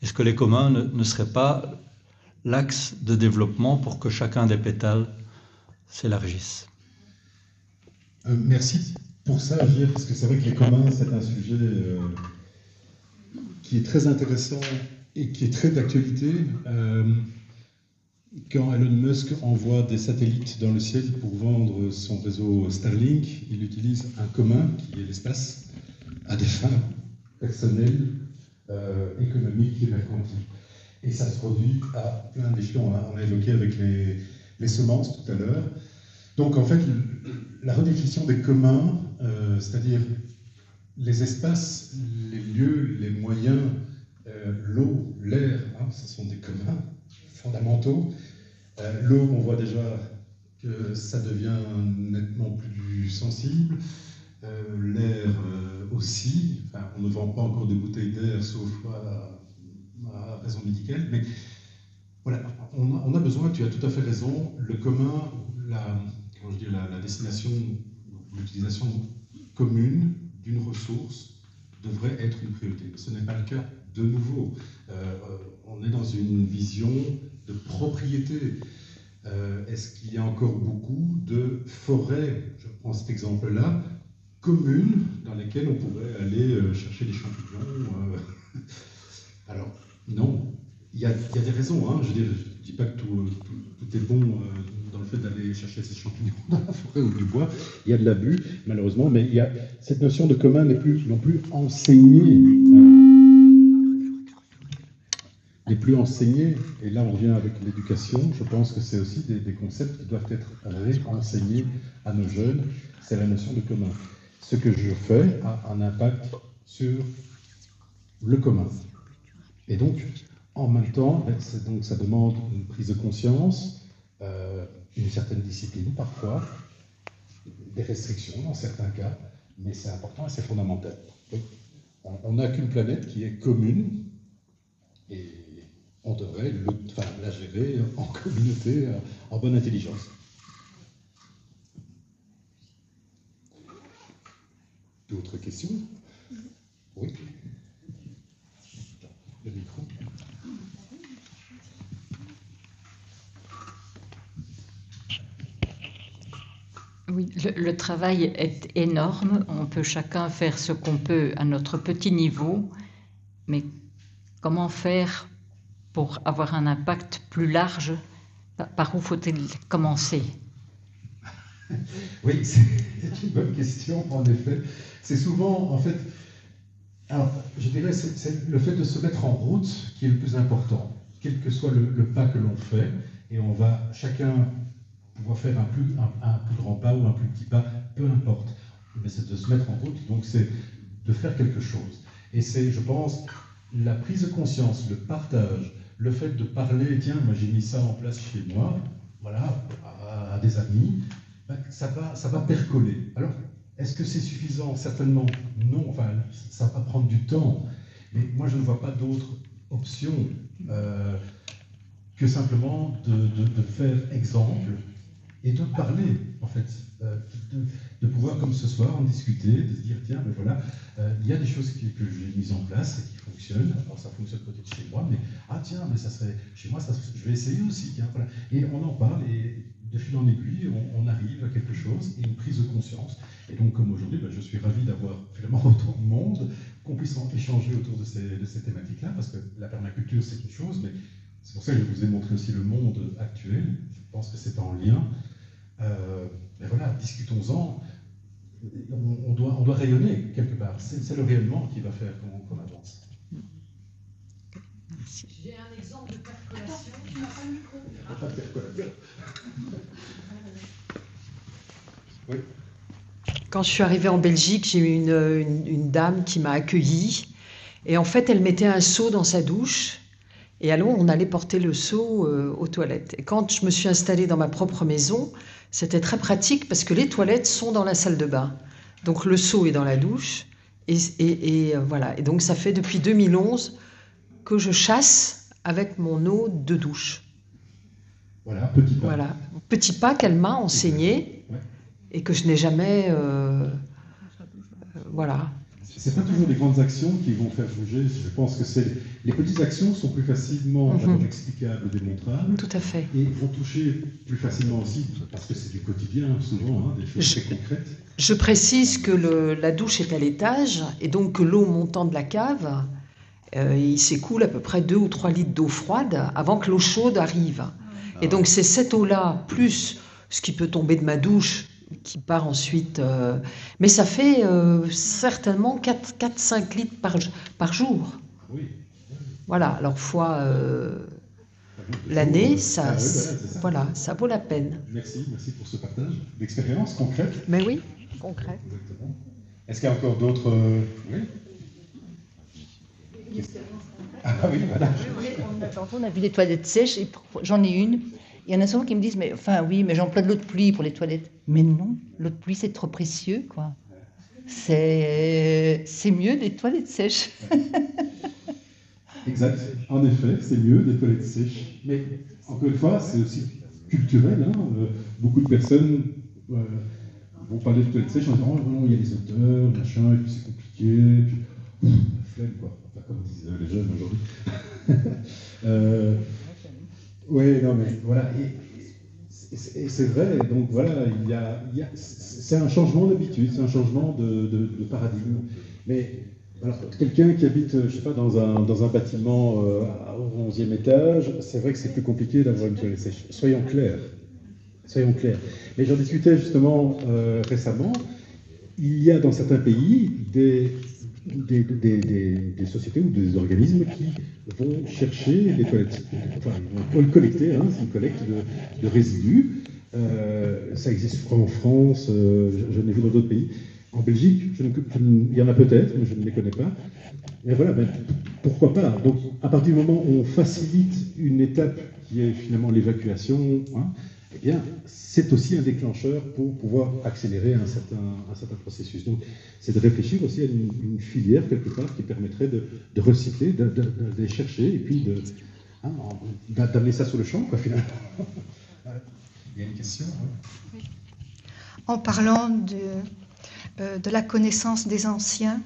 Est-ce que les communs ne seraient pas l'axe de développement pour que chacun des pétales s'élargisse? Merci pour ça, Gilles, parce que c'est vrai que les communs, c'est un sujet qui est très intéressant et qui est très d'actualité. Quand Elon Musk envoie des satellites dans le ciel pour vendre son réseau Starlink, il utilise un commun, qui est l'espace, à des fins personnelles, économiques et mercantiles. Et ça se produit à plein d'échelons. On a évoqué avec les semences tout à l'heure. Donc en fait, la redéfinition des communs, c'est-à-dire les espaces, les lieux, les moyens, l'eau, l'air, hein, ce sont des communs fondamentaux. L'eau, on voit déjà que ça devient nettement plus sensible. L'air aussi. Enfin, on ne vend pas encore de bouteilles d'air, sauf à raison médicale, mais voilà, on a besoin, tu as tout à fait raison, le commun, la destination, l'utilisation commune d'une ressource devrait être une priorité. Ce n'est pas le cas de nouveau. On est dans une vision de propriété. Est-ce qu'il y a encore beaucoup de forêts, je prends cet exemple-là, communes dans lesquelles on pourrait aller chercher des champignons Alors, non. Il y a des raisons, hein. Je ne dis pas que tout est bon dans le fait d'aller chercher ces champignons dans la forêt ou du bois. Il y a de l'abus, malheureusement, mais cette notion de commun n'est plus non plus enseignée. N'est plus enseignée, et là on revient avec l'éducation. Je pense que c'est aussi des concepts qui doivent être réenseignés à nos jeunes. C'est la notion de commun. Ce que je fais a un impact sur le commun. Et donc, en même temps, ça demande une prise de conscience, une certaine discipline parfois, des restrictions dans certains cas, mais c'est important et c'est fondamental. Donc, on n'a qu'une planète qui est commune et on devrait la gérer en communauté, en bonne intelligence. D'autres questions? Oui. Le micro. Oui, le travail est énorme. On peut chacun faire ce qu'on peut à notre petit niveau, mais comment faire pour avoir un impact plus large? Par où faut-il commencer? Oui, c'est une bonne question, en effet. C'est souvent, en fait, alors, je dirais, c'est le fait de se mettre en route qui est le plus important, quel que soit le pas que l'on fait, et on va chacun pouvoir faire un plus grand pas ou un plus petit pas, peu importe. Mais c'est de se mettre en route, donc c'est de faire quelque chose. Et c'est, je pense, la prise de conscience, le partage, le fait de parler, tiens, moi j'ai mis ça en place chez moi, voilà, à des amis, ben, ça va percoler. Alors, est-ce que c'est suffisant? Certainement non, enfin, ça va prendre du temps, mais moi je ne vois pas d'autre option que simplement de faire exemple et de parler, en fait, de pouvoir, comme ce soir, en discuter, de se dire, tiens, ben voilà, il y a des choses que j'ai mises en place et qui fonctionnent. Alors, ça fonctionne côté de chez moi, mais, tiens, mais ça serait, chez moi, je vais essayer aussi, tiens, voilà. Et on en parle, et de fil en aiguille, on arrive à quelque chose, et une prise de conscience. Et donc, comme aujourd'hui, ben, je suis ravi d'avoir finalement autant de monde, qu'on puisse échanger autour de ces thématiques-là, parce que la permaculture, c'est une chose, mais c'est pour ça que je vous ai montré aussi le monde actuel. Je pense que c'est en lien. Mais voilà, discutons-en. On doit rayonner quelque part. C'est le rayonnement qui va faire qu'on avance. J'ai un exemple de percolation. Tu n'as pas le micro. Pas de percolation. Oui. Quand je suis arrivée en Belgique, j'ai eu une dame qui m'a accueillie. Et en fait, elle mettait un seau dans sa douche. Et alors, on allait porter le seau aux toilettes. Et quand je me suis installée dans ma propre maison, c'était très pratique parce que les toilettes sont dans la salle de bain. Donc, le seau est dans la douche. Et voilà. Et donc, ça fait depuis 2011 que je chasse avec mon eau de douche. Voilà, petit pas. Voilà. Petit pas qu'elle m'a enseigné et que je n'ai jamais... voilà. C'est pas toujours les grandes actions qui vont faire bouger. Je pense que les petites actions sont plus facilement explicables, démontrables. Tout à fait. Et vont toucher plus facilement aussi, parce que c'est du quotidien souvent, des choses très concrètes. Je précise que la douche est à l'étage et donc que l'eau montant de la cave, il s'écoule à peu près 2 ou 3 litres d'eau froide avant que l'eau chaude arrive. Et donc c'est cette eau-là, plus ce qui peut tomber de ma douche, qui part ensuite. Mais ça fait certainement 4-5 litres par jour. Oui. Voilà, alors fois... l'année, Voilà, ça vaut la peine. Merci pour ce partage d'expérience concrète. Mais oui, concret. Exactement. Est-ce qu'il y a encore d'autres... Oui. Ah oui, voilà. On a vu des toilettes sèches, et j'en ai une. Il y en a souvent qui me disent, mais j'emploie de l'eau de pluie pour les toilettes. Mais non, l'eau de pluie, c'est trop précieux, quoi. C'est mieux des toilettes sèches. Exact. En effet, c'est mieux des toilettes sèches. Mais encore une fois, c'est aussi culturel. Beaucoup de personnes vont parler de toilettes sèches en disant oh, non, il y a des odeurs, machin, et puis c'est compliqué. Puis, flemme, quoi. Enfin, comme disent les jeunes aujourd'hui. Oui, non, mais voilà. Et c'est vrai. Donc voilà, c'est un changement d'habitude, c'est un changement de paradigme. Mais alors, quelqu'un qui habite, je sais pas, dans un bâtiment au 11e étage, c'est vrai que c'est plus compliqué d'avoir une toilette sèche. Soyons clairs. Mais j'en discutais justement récemment. Il y a dans certains pays des sociétés ou des organismes qui vont chercher les toilettes. Enfin, ils vont collecter, c'est une collecte de résidus. Ça existe en France, je l'ai vu dans d'autres pays. En Belgique, il y en a peut-être, mais je ne les connais pas. Mais voilà, pourquoi pas. Donc, à partir du moment où on facilite une étape qui est finalement l'évacuation, eh bien, c'est aussi un déclencheur pour pouvoir accélérer un certain processus. Donc, c'est de réfléchir aussi à une filière, quelque part, qui permettrait de recycler, de les chercher, et puis d'amener ça sur le champ, quoi, finalement. Il y a une question, Oui. En parlant de la connaissance des anciens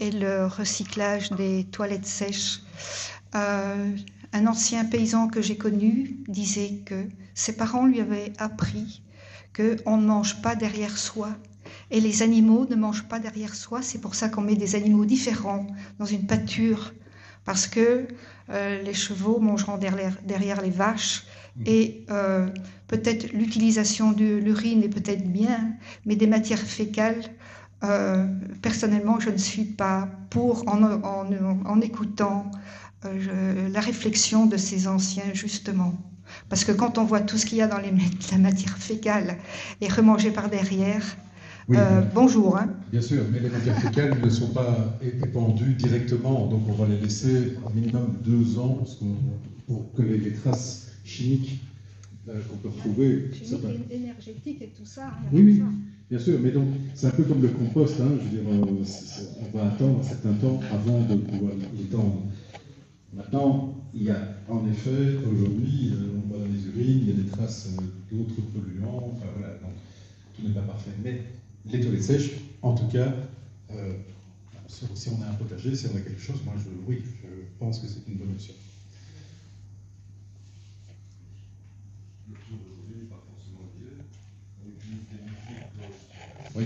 et le recyclage des toilettes sèches, un ancien paysan que j'ai connu disait que ses parents lui avaient appris qu'on ne mange pas derrière soi. Et les animaux ne mangent pas derrière soi. C'est pour ça qu'on met des animaux différents dans une pâture. Parce que les chevaux mangeront derrière les vaches. Et peut-être l'utilisation de l'urine est peut-être bien, mais des matières fécales, personnellement, je ne suis pas pour, en écoutant la réflexion de ces anciens, justement. Parce que quand on voit tout ce qu'il y a dans la matière fécale et remangée par derrière, oui, bonjour. Bien sûr, mais les matières fécales ne sont pas épandues directement, donc on va les laisser au minimum 2 ans pour que les traces chimiques qu'on peut retrouver... Chimiques, énergétiques et tout ça. Oui, bien sûr, mais donc c'est un peu comme le compost, je veux dire, on va attendre un certain temps avant de pouvoir l'étendre. Maintenant, il y a en effet, aujourd'hui, on voit dans les urines, il y a des traces d'autres polluants, enfin voilà, donc tout n'est pas parfait. Mais les toilettes sèches, en tout cas, si on a un potager, si on a quelque chose, moi je pense que c'est une bonne option. Le tour d'aujourd'hui n'est pas forcément lié. On utilise des musiques. Oui.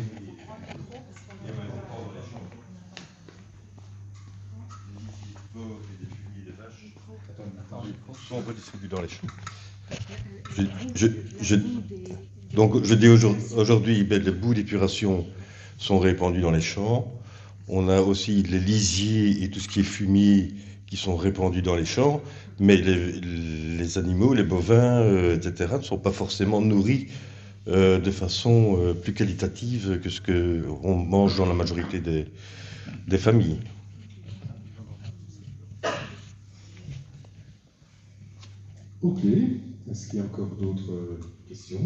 On redistribue dans les champs. Donc je dis aujourd'hui, les boues d'épuration sont répandus dans les champs. On a aussi les lisiers et tout ce qui est fumier qui sont répandus dans les champs, mais les animaux, les bovins, etc., ne sont pas forcément nourris de façon plus qualitative que ce qu'on mange dans la majorité des familles. Ok. Est-ce qu'il y a encore d'autres questions,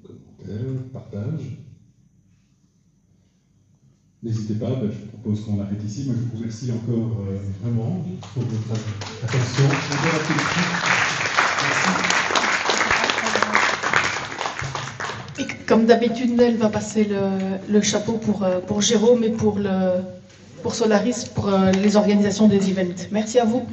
commentaires, partages? N'hésitez pas, je propose qu'on arrête ici. Moi, je vous remercie encore vraiment pour votre attention. Et comme d'habitude, Nel va passer le chapeau pour Jérôme et pour Solaris, pour les organisations des events. Merci à vous.